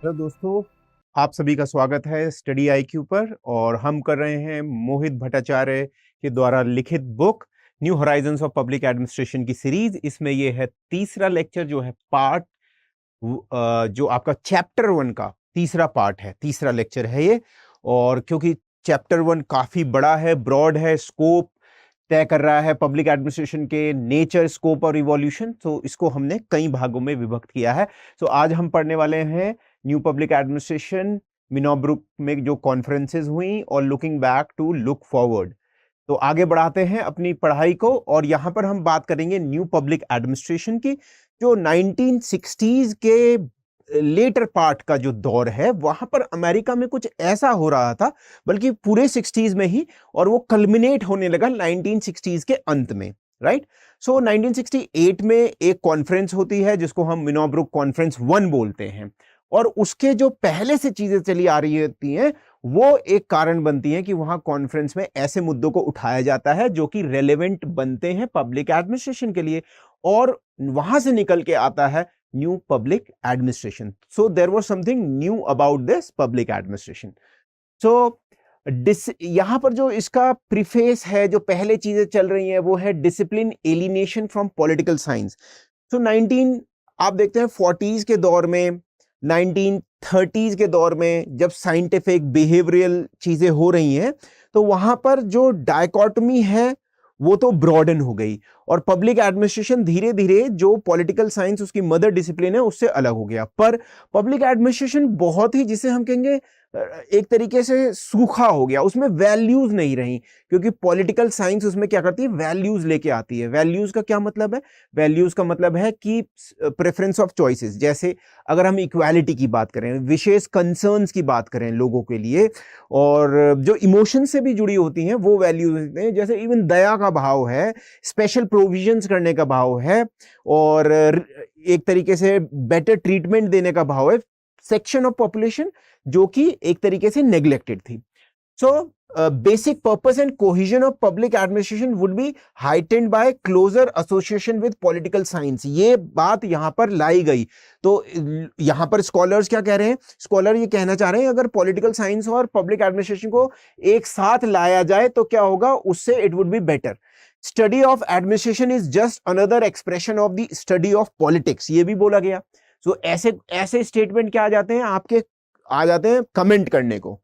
Hello दोस्तों, आप सभी का स्वागत है स्टडी आईक्यू पर। और हम कर रहे हैं मोहित भट्टाचार्य के द्वारा लिखित book new horizons of public administration की सीरीज। इसमें ये है तीसरा लेक्चर, जो है पार्ट जो आपका चैप्टर 1 का तीसरा पार्ट है, तीसरा लेक्चर है ये। और क्योंकि चैप्टर 1 काफी बड़ा है, ब्रॉड है, स्कोप तय कर रहा है पब्लिक एडमिनिस्ट्रेशन के नेचर, स्कोप और इवोल्यूशन, तो इसको हमने कई भागों में विभक्त किया है। तो आज हम पढ़ने वाले हैं न्यू पब्लिक एडमिनिस्ट्रेशन, मिनोब्रुक में जो कॉन्फ्रेंसेज हुई, और looking back to look forward. तो आगे बढ़ाते हैं अपनी पढ़ाई को, और यहां पर हम बात करेंगे न्यू पब्लिक एडमिनिस्ट्रेशन की, जो 1960s के लेटर पार्ट का जो दौर है, वहां पर अमेरिका में कुछ ऐसा हो रहा था, बल्कि पूरे 60s में ही, और वो कल्मिनेट होने लगा 1960s के अंत में। राइट। सो 1968 में एक कॉन्फ्रेंस होती है जिसको हम मिनोब्रुक कॉन्फ्रेंस 1 बोलते हैं, और उसके जो पहले से चीजें चली आ रही होती हैं, वो एक कारण बनती हैं कि वहां कॉन्फ्रेंस में ऐसे मुद्दों को उठाया जाता है जो कि रेलेवेंट बनते हैं पब्लिक एडमिनिस्ट्रेशन के लिए, और वहां से निकल के आता है new public administration. So there was something new about this public administration. So यहां पर जो इसका प्रीफेस है, जो पहले चीजें चल रही हैं, वो है discipline alienation from political science. So 19 आप देखते हैं 40s के दौर में, 1930s के दौर में, जब साइंटिफिक बिहेवियरल चीजें हो रही हैं, तो वहां पर जो डायकोटमी है वो तो ब्रॉडन हो गई, और पब्लिक एडमिनिस्ट्रेशन धीरे धीरे, जो पॉलिटिकल साइंस उसकी मदर डिसिप्लिन है, उससे अलग हो गया। पर पब्लिक एडमिनिस्ट्रेशन बहुत ही, जिसे हम कहेंगे एक तरीके से सूखा हो गया, उसमें वैल्यूज नहीं रही, क्योंकि पॉलिटिकल साइंस उसमें क्या करती है, वैल्यूज लेके आती है। वैल्यूज का क्या मतलब है? वैल्यूज का मतलब है कि प्रेफरेंस ऑफ चॉइसेस। जैसे अगर हम इक्वालिटी की बात करें, विशेष कंसर्न्स की बात करें लोगों के लिए, और जो इमोशन से भी जुड़ी होती हैं, वो वैल्यूज हैं। जैसे इवन दया का भाव है, स्पेशल प्रोविजंस करने का भाव है, और एक तरीके से बेटर ट्रीटमेंट देने का भाव है सेक्शन ऑफ पॉपुलेशन जो कि एक तरीके से नेग्लेक्टेड थी। So basic purpose and cohesion of public administration would be heightened by closer association with political science. ये बात यहां पर लाई गई। तो यहां पर स्कॉलर्स क्या कह रहे हैं? स्कॉलर ये कहना चाह रहे हैं, अगर पॉलिटिकल साइंस और पब्लिक एडमिनिस्ट्रेशन को एक साथ लाया जाए तो क्या होगा, उससे it would be better. Study of administration is just another expression of the study of politics, ये भी बोला गया। सो ऐसे ऐसे स्टेटमेंट क्या आ जाते हैं आपके, आ जाते हैं कमेंट करने को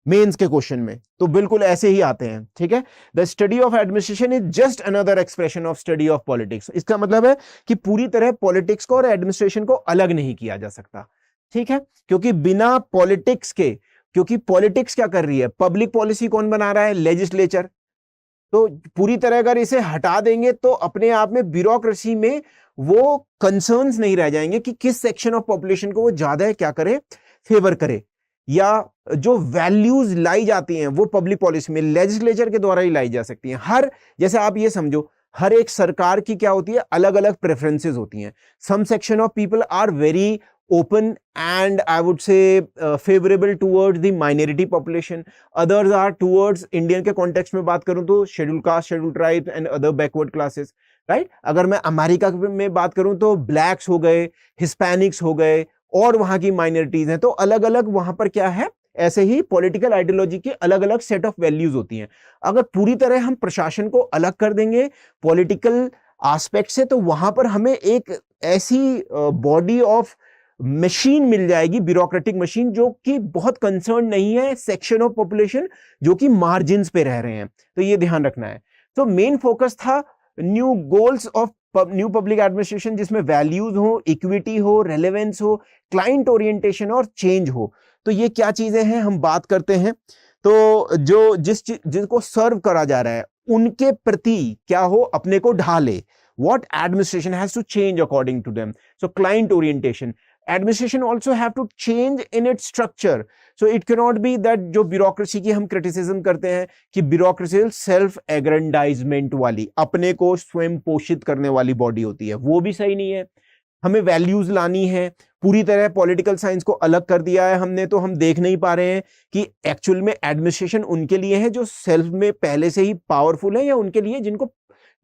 मेंस के क्वेश्चन में, तो बिल्कुल ऐसे ही आते हैं। ठीक है, the study of administration is just another expression of study of politics. इसका मतलब है कि पूरी तरह पॉलिटिक्स को और एडमिनिस्ट्रेशन को अलग नहीं किया जा सकता। ठीक है, क्योंकि बिना पॉलिटिक्स के, क्योंकि पॉलिटिक्स क्या कर रही है, पब्लिक पॉलिसी कौन बना रहा है? लेजिस्लेचर। तो पूरी तरह अगर इसे हटा देंगे तो अपने आप में ब्यूरोक्रेसी में वो कंसर्न्स नहीं रह जाएंगे कि किस सेक्शन ऑफ पॉपुलेशन को वो ज्यादा क्या करे, फेवर करे, या जो वैल्यूज लाई जाती हैं वो पब्लिक पॉलिसी में लेजिस्लेचर के द्वारा ही लाई जा सकती हैं। हर, जैसे आप ये समझो, हर एक सरकार की क्या होती है, अलग अलग प्रेफरेंसेस होती हैं। Some section of people are very open and I would say favorable towards the minority population. Others are towards Indian के context में बात करूं तो scheduled caste, scheduled tribes and other backward classes, right? अगर मैं America में बात करूं तो blacks हो गए, hispanics हो गए, और वहां की minorities हैं। तो अलग अलग वहां पर क्या है, ऐसे ही पॉलिटिकल आइडियोलॉजी की अलग अलग सेट ऑफ वैल्यूज होती हैं। अगर पूरी तरह हम प्रशासन को अलग कर देंगे पॉलिटिकल एस्पेक्ट से, तो वहां पर हमें एक ऐसी बॉडी ऑफ मशीन मिल जाएगी, ब्यूरोक्रेटिक मशीन, जो कि बहुत कंसर्न नहीं है सेक्शन ऑफ पॉपुलेशन जो कि मार्जिन्स पे रह रहे हैं। तो ये ध्यान रखना है। तो मेन फोकस था new goals of new public administration, जिसमें वैल्यूज हो, इक्विटी हो, रेलेवेंस हो, क्लाइंट ओरिएंटेशन और चेंज हो। तो ये क्या चीजें हैं, हम बात करते हैं। तो जो जिनको सर्व करा जा रहा है उनके प्रति क्या हो, अपने को ढाले। What administration has to change according to them? So client orientation. Administration also have to change in its structure. So it cannot be that जो bureaucracy की हम criticism करते हैं कि bureaucracy self aggrandizement वाली, अपने को स्वयं पोषित करने वाली बॉडी होती है, वो भी सही नहीं है। हमें वैल्यूज लानी है। पूरी तरह पॉलिटिकल साइंस को अलग कर दिया है हमने, तो हम देख नहीं पा रहे हैं कि एक्चुअल में एडमिनिस्ट्रेशन उनके लिए है जो सेल्फ में पहले से ही पावरफुल है, या उनके लिए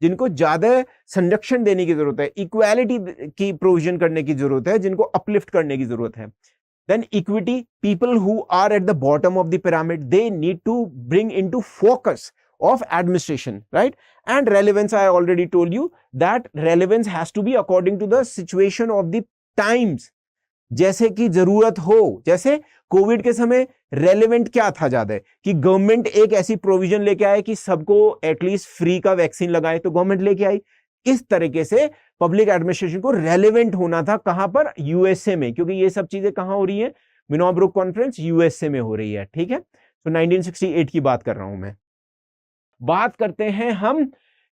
जिनको ज्यादा संरक्षण देने की जरूरत है, इक्वालिटी की प्रोविजन करने की जरूरत है, जिनको अपलिफ्ट करने की जरूरत है। then equity, people who are at the bottom of the pyramid, they need to bring into focus of administration, right? And relevance, I already told you that relevance has to be according to the situation of the times. जैसे कि जरूरत हो, जैसे Covid के समय relevant क्या था ज्यादा कि गवर्नमेंट एक ऐसी प्रोविजन लेके आए कि सबको एटलीस्ट फ्री का वैक्सीन लगाए, तो गवर्नमेंट लेके आई। इस तरीके से पब्लिक एडमिनिस्ट्रेशन को रेलेवेंट होना था, कहां पर? यूएसए में, क्योंकि ये सब चीजें कहां हो रही है? मिनोब्रुक कॉन्फ्रेंस यूएसए में हो रही है, ठीक है। तो 1968 की बात कर रहा हूं मैं। बात करते हैं हम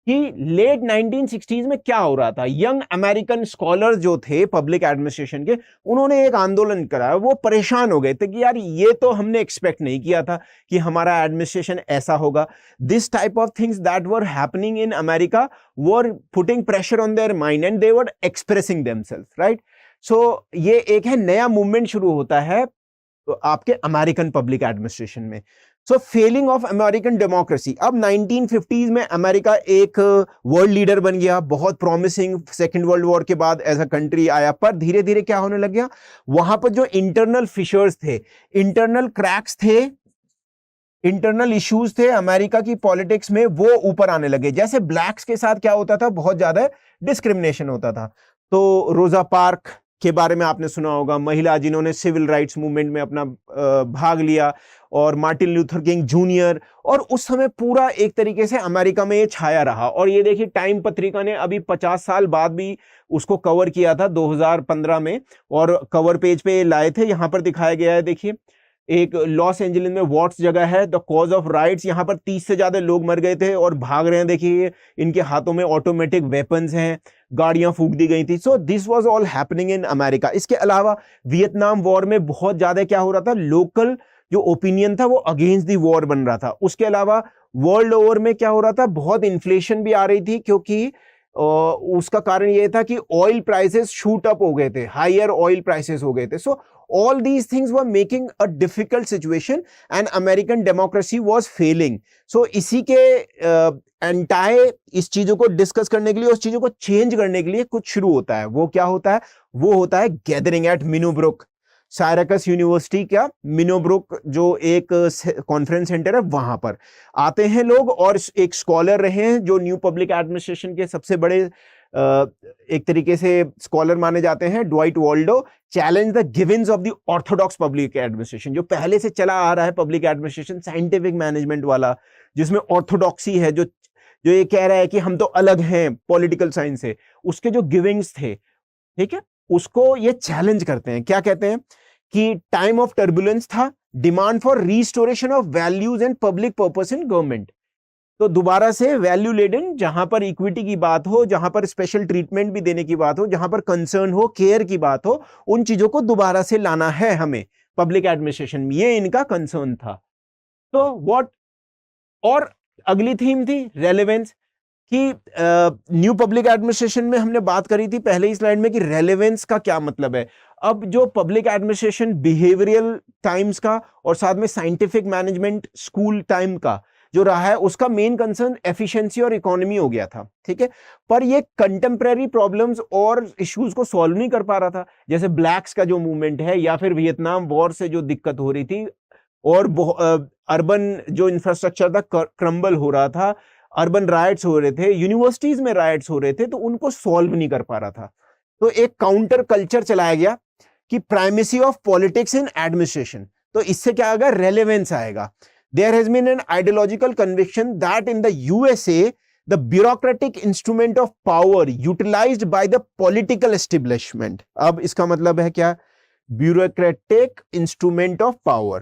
कि लेट 1960s में क्या हो रहा था। यंग अमेरिकन स्कॉलर जो थे पब्लिक एडमिनिस्ट्रेशन के, उन्होंने एक आंदोलन कराया। वो परेशान हो गए थे कि यार ये तो हमने एक्सपेक्ट नहीं किया था कि हमारा एडमिनिस्ट्रेशन ऐसा होगा। This type of things that were happening in America were putting pressure on their mind and they were expressing themselves, right. So ये एक है नया मूवमेंट शुरू होता है आपके अमेरिकन पब्लिक एडमिनिस्ट्रेशन में। सो फेलिंग ऑफ अमेरिकन डेमोक्रेसी। अब 1950s में अमेरिका एक वर्ल्ड लीडर बन गया, बहुत प्रॉमिसिंग, सेकेंड वर्ल्ड वॉर के बाद एज अ कंट्री आया, पर धीरे धीरे क्या होने लग गया, वहां पर जो इंटरनल फिशर्स थे, इंटरनल क्रैक्स थे, इंटरनल इश्यूज थे अमेरिका की पॉलिटिक्स में, वो ऊपर आने लगे। जैसे ब्लैक्स के साथ क्या होता था, बहुत ज्यादा डिस्क्रिमिनेशन होता था। तो रोजा पार्क के बारे में आपने सुना होगा, महिला जिन्होंने सिविल राइट्स मूवमेंट में अपना भाग लिया, और मार्टिन लूथर किंग जूनियर, और उस समय पूरा एक तरीके से अमेरिका में ये छाया रहा। और ये देखिए टाइम पत्रिका ने अभी 50 साल बाद भी उसको कवर किया था 2015 में, और कवर पेज पे लाए थे। यहां पर दिखाया गया है, देखिए एक लॉस एंजलिस में वॉट्स जगह है, द कॉज ऑफ राइट्स। यहां पर 30 से ज्यादा लोग मर गए थे और भाग रहे हैं, देखिए इनके हाथों में ऑटोमेटिक वेपन्स हैं, गाड़ियां फूंक दी गई थी। So this was all happening in America. इसके अलावा वियतनाम वॉर में बहुत ज्यादा क्या हो रहा था, लोकल जो ओपिनियन था वो अगेंस्ट दी वॉर बन रहा था। उसके अलावा वर्ल्ड ओवर में क्या हो रहा था, बहुत इन्फ्लेशन भी आ रही थी, क्योंकि उसका कारण यह था कि ऑयल प्राइसेस शूट अप हो गए थे, हायर ऑयल प्राइसेस हो गए थे। सो all these things were making a difficult situation and American democracy was failing. So इसी के एंटायर इस चीजों को डिस्कस करने के लिए, उस चीजों को चेंज करने के लिए कुछ शुरू होता है। वो क्या होता है, वो होता है गैदरिंग एट मिनोब्रुक, सायरकस यूनिवर्सिटी का मिनोब्रुक जो एक कॉन्फ्रेंस सेंटर है, वहां पर आते हैं लोग, और एक स्कॉलर रहे हैं जो न्यू पब्लिक एडमिनिस्ट्रेशन के सबसे बड़े एक तरीके से स्कॉलर माने जाते हैं, Dwight Waldo, challenge the givens of the orthodox public administration. जो पहले से चला आ रहा है पब्लिक एडमिनिस्ट्रेशन साइंटिफिक मैनेजमेंट वाला, जिसमें ऑर्थोडॉक्सी है, जो ये कह रहा है कि हम तो अलग हैं पॉलिटिकल साइंस से, उसके जो गिविंग्स थे, ठीक है, उसको ये चैलेंज करते हैं। क्या कहते हैं कि टाइम ऑफ टर्बुलेंस था, demand for restoration of values and public purpose in government. तो दोबारा से वैल्यू लेडन, जहां पर इक्विटी की बात हो, जहां पर स्पेशल ट्रीटमेंट भी देने की बात हो, जहां पर कंसर्न हो, केयर की बात हो, उन चीजों को दोबारा से लाना है हमें पब्लिक एडमिनिस्ट्रेशन में, ये इनका कंसर्न था। तो व्हाट, और अगली थीम थी रेलेवेंस, कि न्यू पब्लिक एडमिनिस्ट्रेशन में हमने बात करी थी पहले ही स्लाइड में कि रेलेवेंस का क्या मतलब है। अब जो पब्लिक एडमिनिस्ट्रेशन बिहेवियरल टाइम्स का और साथ में साइंटिफिक मैनेजमेंट स्कूल टाइम का जो रहा है, उसका मेन कंसर्न एफिशिएंसी और इकोनॉमी हो गया था, ठीक है। पर ये कंटेम्परेरी प्रॉब्लम्स और इश्यूज को सॉल्व नहीं कर पा रहा था, जैसे ब्लैक्स का जो मूवमेंट है, या फिर वियतनाम वॉर से जो दिक्कत हो रही थी, और अर्बन जो इंफ्रास्ट्रक्चर था क्रम्बल हो रहा था, अर्बन राइट्स हो रहे थे, यूनिवर्सिटीज में राइट्स हो रहे थे, तो उनको सॉल्व नहीं कर पा रहा था। तो एक काउंटर कल्चर चलाया गया कि primacy of politics in administration. तो इससे क्या आएगा, रेलेवेंस आएगा। There has been an ideological conviction that in the USA, the bureaucratic instrument of power utilized by the political establishment. अब इसका मतलब है क्या, bureaucratic instrument of power,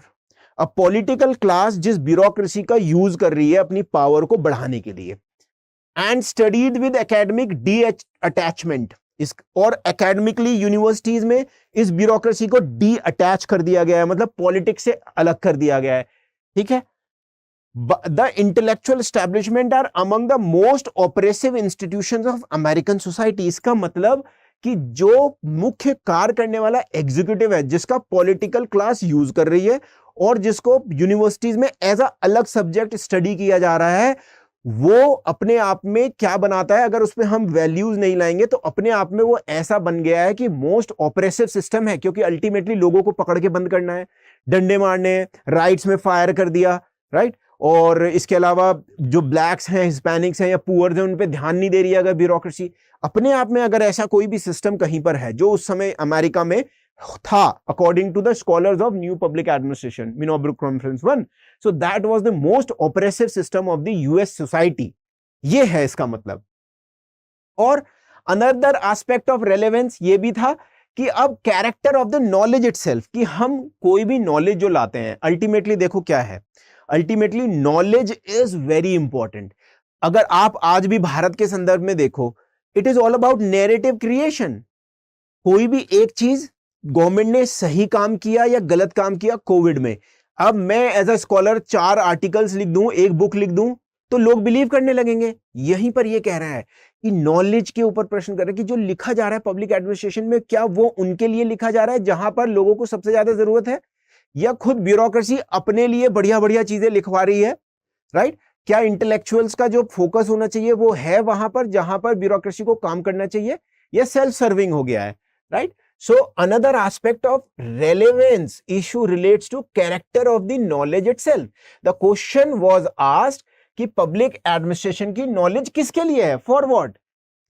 a political class जिस bureaucracy का यूज कर रही है अपनी पावर को बढ़ाने के लिए, and studied with academic detachment, और academically यूनिवर्सिटीज में इस ब्यूरोक्रेसी को डी अटैच कर दिया गया है, मतलब पॉलिटिक्स से अलग कर दिया गया है, ठीक है। The intellectual establishment are among the most oppressive institutions of American society. इसका मतलब कि जो मुख्य कार्य करने वाला एग्जीक्यूटिव है, जिसका पॉलिटिकल क्लास यूज कर रही है और जिसको यूनिवर्सिटीज में एज अ अलग सब्जेक्ट स्टडी किया जा रहा है, वो अपने आप में क्या बनाता है, अगर उसमें हम वैल्यूज नहीं लाएंगे तो अपने आप में वो ऐसा बन गया है कि मोस्ट ऑपरेसिव सिस्टम है, क्योंकि अल्टीमेटली लोगों को पकड़ के बंद करना है, डंडे मारने, राइट्स में फायर कर दिया, राइट। और इसके अलावा जो ब्लैक्स हैं, हिस्पैनिक्स हैं या पुअर्स हैं, उन पे ध्यान नहीं दे रही है अगर ब्यूरोक्रेसी। अपने आप में अगर ऐसा कोई भी सिस्टम कहीं पर है जो उस समय अमेरिका में था, according to the scholars of new public administration, Minnowbrook conference 1, so that was the most oppressive system of the US society. ये है इसका मतलब। और अनदर एस्पेक्ट ऑफ रेलेवेंस ये भी था कि अब character of the knowledge itself, कि हम कोई भी नॉलेज जो लाते हैं, अल्टीमेटली देखो क्या है, ultimately knowledge is very important. अगर आप आज भी भारत के संदर्भ में देखो, it is all about narrative creation. कोई भी एक चीज गवर्नमेंट ने सही काम किया या गलत काम किया कोविड में, अब मैं एज अ स्कॉलर 4 आर्टिकल्स लिख दूं, एक बुक लिख दूं, तो लोग बिलीव करने लगेंगे। यहीं पर ये कह रहा है कि नॉलेज के ऊपर प्रश्न कर रहा है कि जो लिखा जा रहा है पब्लिक एडमिनिस्ट्रेशन में, क्या वो उनके लिए लिखा जा रहा है जहां पर लोगों को सबसे ज्यादा जरूरत है, या खुद ब्यूरोक्रेसी अपने लिए बढ़िया बढ़िया चीजें लिखवा रही है, राइट। क्या इंटेलेक्चुअल्स का जो फोकस होना चाहिए वो है वहां पर जहां पर ब्यूरोक्रेसी को काम करना चाहिए, या सेल्फ सर्विंग हो गया है, right. So another aspect of relevance issue relates to character of the knowledge itself. The question was asked कि public administration की knowledge किसके लिए है, for what?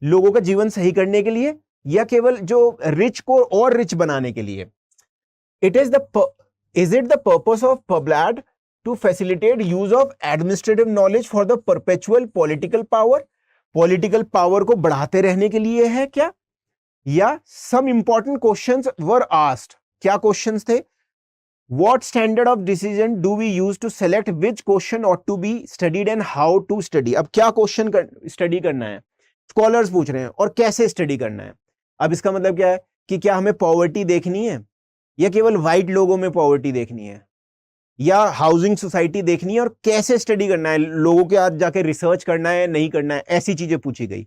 लोगों का जीवन सही करने के लिए, या केवल जो rich को और rich बनाने के लिए? Is it the purpose of PubLad to facilitate use of administrative knowledge for the perpetual political power? Political power को बढ़ाते रहने के लिए है क्या? या some important questions were asked. क्या questions थे? What standard of decision do we use to select which question ought to be studied and how to study? अब क्या question study करना है, scholars पूछ रहे हैं, और कैसे study करना है। अब इसका मतलब क्या है कि क्या हमें poverty देखनी है, या केवल white लोगों में poverty देखनी है, या हाउसिंग सोसाइटी देखनी है, और कैसे स्टडी करना है, लोगों के आज जाके रिसर्च करना है, नहीं करना है, ऐसी चीजें पूछी गई।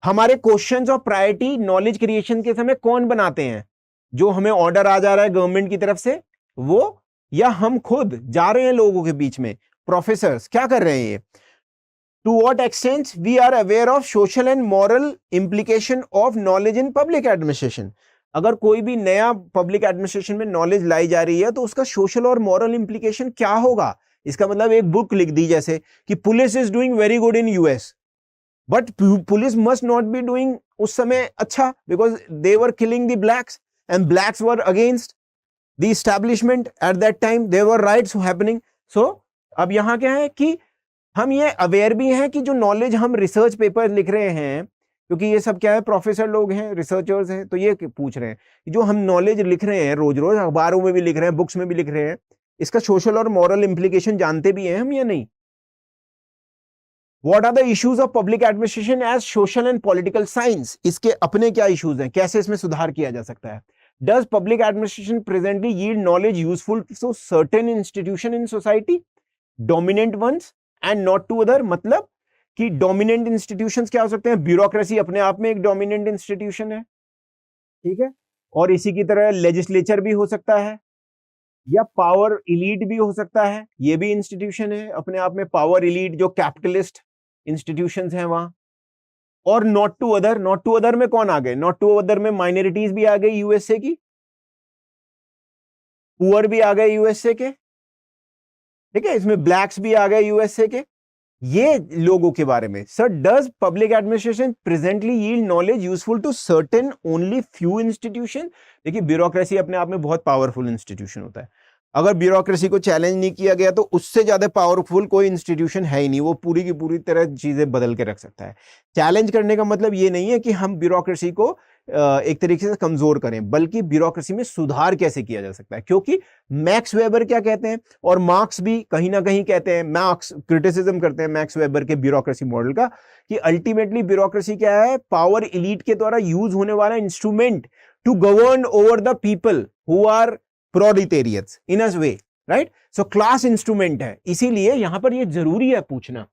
हमारे questions of priority knowledge creation के समय कौन बनाते हैं? जो हमें ऑर्डर आ जा रहा है गवर्नमेंट की तरफ से वो, या हम खुद जा रहे हैं लोगों के बीच में, प्रोफेसर्स क्या कर रहे हैं ये? To what extent we are aware of social and moral implication of knowledge in public administration. अगर कोई भी नया पब्लिक एडमिनिस्ट्रेशन में नॉलेज लाई जा रही है तो उसका सोशल और मॉरल इंप्लीकेशन क्या होगा? इसका मतलब एक बुक लिख दी जैसे कि police is doing very good in US, but police must not be doing उस समय अच्छा, because they were killing the blacks and blacks were against the establishment at that time, there were riots happening. So अब यहां क्या है कि हम ये अवेयर भी हैं कि जो नॉलेज हम रिसर्च पेपर लिख रहे हैं, क्योंकि ये सब क्या है, प्रोफेसर लोग हैं, रिसर्चर्स हैं, तो ये पूछ रहे हैं कि जो हम नॉलेज लिख रहे हैं, रोज रोज अखबारों में भी लिख रहे हैं, बुक्स में भी लिख रहे हैं, इसका सोशल और मॉरल इंप्लीकेशन जानते भी हैं हम या नहीं? What are the issues of public administration as social and political science? इसके अपने क्या इश्यूज हैं, कैसे इसमें सुधार किया जा सकता है? Does public administration presently yield knowledge useful to certain institution in society, dominant ones and not to other? मतलब कि dominant institutions क्या हो सकते हैं? ब्यूरोक्रेसी अपने आप में एक dominant institution है, ठीक है, और इसी की तरह लेजिस्लेचर भी हो सकता है, या पावर इलीट भी हो सकता है, ये भी इंस्टीट्यूशन है अपने आप में, पावर इलीट जो कैपिटलिस्ट इंस्टीट्यूशंस हैं वहां। और not to other, not to other में कौन आ गए? नॉट टू अदर में माइनॉरिटीज भी आ गई यूएसए की, पुअर भी आ गए यूएसए के, ठीक है, इसमें ब्लैक्स भी आ गए यूएसए के, ये लोगों के बारे में। Sir, does public administration presently yield knowledge useful to certain only few institution? देखिए, ब्यूरोक्रेसी अपने आप में बहुत पावरफुल इंस्टीट्यूशन होता है। अगर ब्यूरोक्रेसी को चैलेंज नहीं किया गया तो उससे ज्यादा पावरफुल कोई इंस्टीट्यूशन है ही नहीं, वो पूरी की पूरी तरह चीजें बदल के रख सकता है। चैलेंज करने का मतलब ये नहीं है कि हम ब्यूरोक्रेसी को एक तरीके से कमजोर करें, बल्कि ब्यूरोक्रेसी में सुधार कैसे किया जा सकता है। क्योंकि मैक्स वेबर क्या कहते हैं, और मार्क्स भी कहीं ना कहीं कहते हैं, मार्क्स क्रिटिसिज्म करते हैं मैक्स वेबर के ब्यूरोक्रेसी मॉडल का, कि अल्टीमेटली ब्यूरोक्रेसी क्या है? पावर इलीट के द्वारा यूज होने वाला instrument to govern over the people who are proletariats in a way, right? So class instrument है, इसीलिए यहां पर ये जरूरी है पूछना।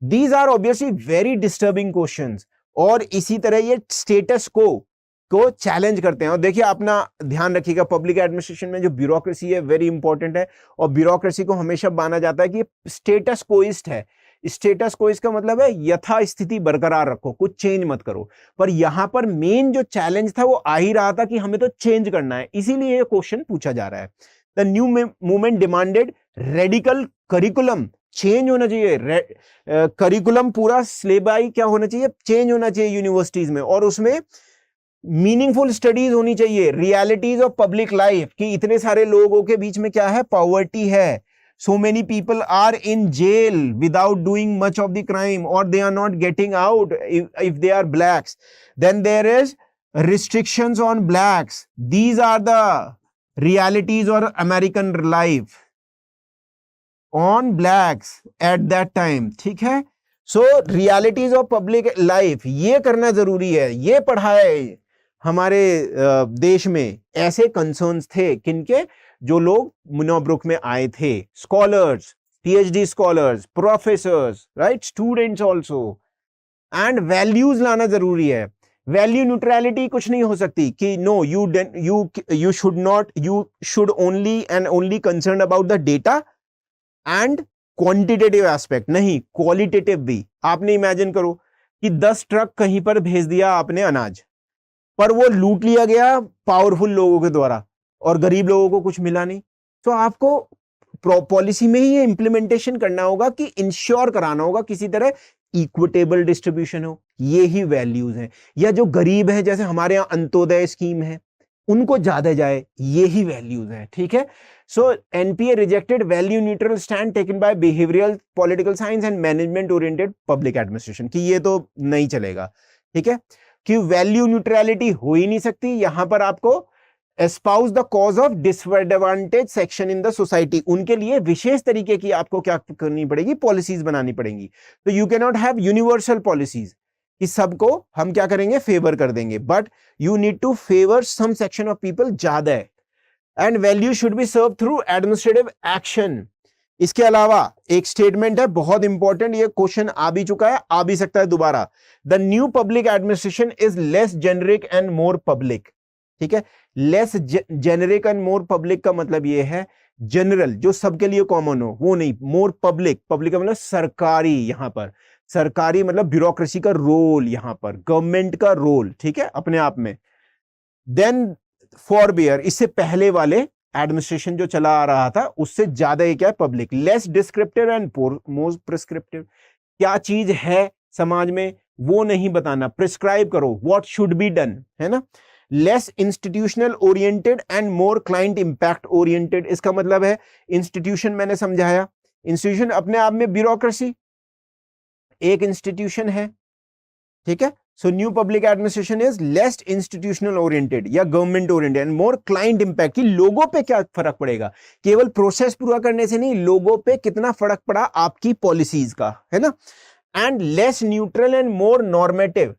These are obviously very disturbing questions, और इसी तरह ये स्टेटस को चैलेंज करते हैं। और देखिए, अपना ध्यान रखिएगा, पब्लिक एडमिनिस्ट्रेशन में जो ब्यूरोक्रेसी है वेरी इंपॉर्टेंट है, और ब्यूरोक्रेसी को हमेशा माना जाता है कि स्टेटस कोइस्ट है, स्टेटस को इसका मतलब है यथास्थिति बरकरार रखो, कुछ चेंज मत करो। पर यहां पर मेन जो चैलेंज था वो आ ही रहा था कि हमें तो चेंज करना है, इसीलिए ये क्वेश्चन पूछा जा रहा है। The new movement demanded radical curriculum, change होना चाहिए, करिकुलम पूरा सिलेबाई क्या होना चाहिए, चेंज होना चाहिए यूनिवर्सिटीज में, और उसमें मीनिंगफुल स्टडीज होनी चाहिए, रियलिटीज ऑफ पब्लिक लाइफ, कि इतने सारे लोगों के बीच में क्या है, पॉवर्टी है, so many people are in jail without doing much of the crime, or they are not getting out if they are blacks. Then there is restrictions on blacks. These are the realities or American life on blacks at that time. ठीक है, so realities of public life ये करना जरूरी है, ये पढ़ाए हमारे देश में। ऐसे कंसर्न्स थे किनके, जो लोग मुनोब्रुक में आए थे, scholars, PhD scholars, professors, right, students also. And values लाना जरूरी है, वैल्यू न्यूट्रलिटी कुछ नहीं हो सकती कि no you should not, you should only and only concern about the data and quantitative aspect, नहीं, क्वालिटेटिव भी। आपने इमेजिन करो कि 10 ट्रक कहीं पर भेज दिया आपने अनाज, पर वो लूट लिया गया पावरफुल लोगों के द्वारा और गरीब लोगों को कुछ मिला नहीं। तो आपको पॉलिसी में ही ये इंप्लीमेंटेशन करना होगा कि इंश्योर कराना होगा किसी तरह इक्विटेबल डिस्ट्रीब्यूशन हो, ये ही वैल्यूज हैं। या जो गरीब है, जैसे हमारे यहाँ अंत्योदय स्कीम है, उनको ज्यादा जाए, ये ही वैल्यूज हैं। ठीक है, so NPA rejected value neutral stand taken by behavioural political science and management oriented public administration, कि ये तो नहीं चलेगा। ठीक है, कि वैल्यू न्यूट्रलिटी हो ही नहीं सकती। यहां पर आपको espouse the cause of disadvantaged section in the society, उनके लिए विशेष तरीके की आपको क्या करनी पड़ेगी, पॉलिसीज बनानी पड़ेंगी। तो you can not have universal policies कि सबको हम क्या करेंगे, फेवर कर देंगे, but you need to favour some section of people ज्यादा है। And value should be serve through administrative action. इसके अलावा एक स्टेटमेंट है बहुत इंपॉर्टेंट, ये क्वेश्चन आ भी चुका है, आ भी सकता है दोबारा। The new public administration is less generic and more public. ठीक है, less generic and more public का मतलब ये है जनरल, जो सबके लिए कॉमन हो, वो नहीं। मोर पब्लिक, पब्लिक का मतलब सरकारी, यहां पर सरकारी मतलब ब्यूरोक्रेसी का रोल, यहां पर गवर्नमेंट का रोल। ठीक है, अपने आप में। देन फॉरबियर, इससे पहले वाले एडमिनिस्ट्रेशन जो चला आ रहा था उससे ज्यादा ये क्या है, public. Less descriptive and more prescriptive, क्या चीज है समाज में वो नहीं बताना, प्रिस्क्राइब करो व्हाट शुड बी डन, है ना। Less institutional oriented and more client impact oriented, इसका मतलब है इंस्टीट्यूशन, मैंने समझाया, इंस्टीट्यूशन अपने आप में ब्यूरोक्रेसी एक इंस्टीट्यूशन है। ठीक है, so new public administration is less institutional oriented या government oriented and more client impact, कि लोगों पे क्या फर्क पड़ेगा, केवल प्रोसेस पूरा करने से नहीं, लोगों पे कितना फर्क पड़ा आपकी पॉलिसीज का, है ना। And less neutral and more normative,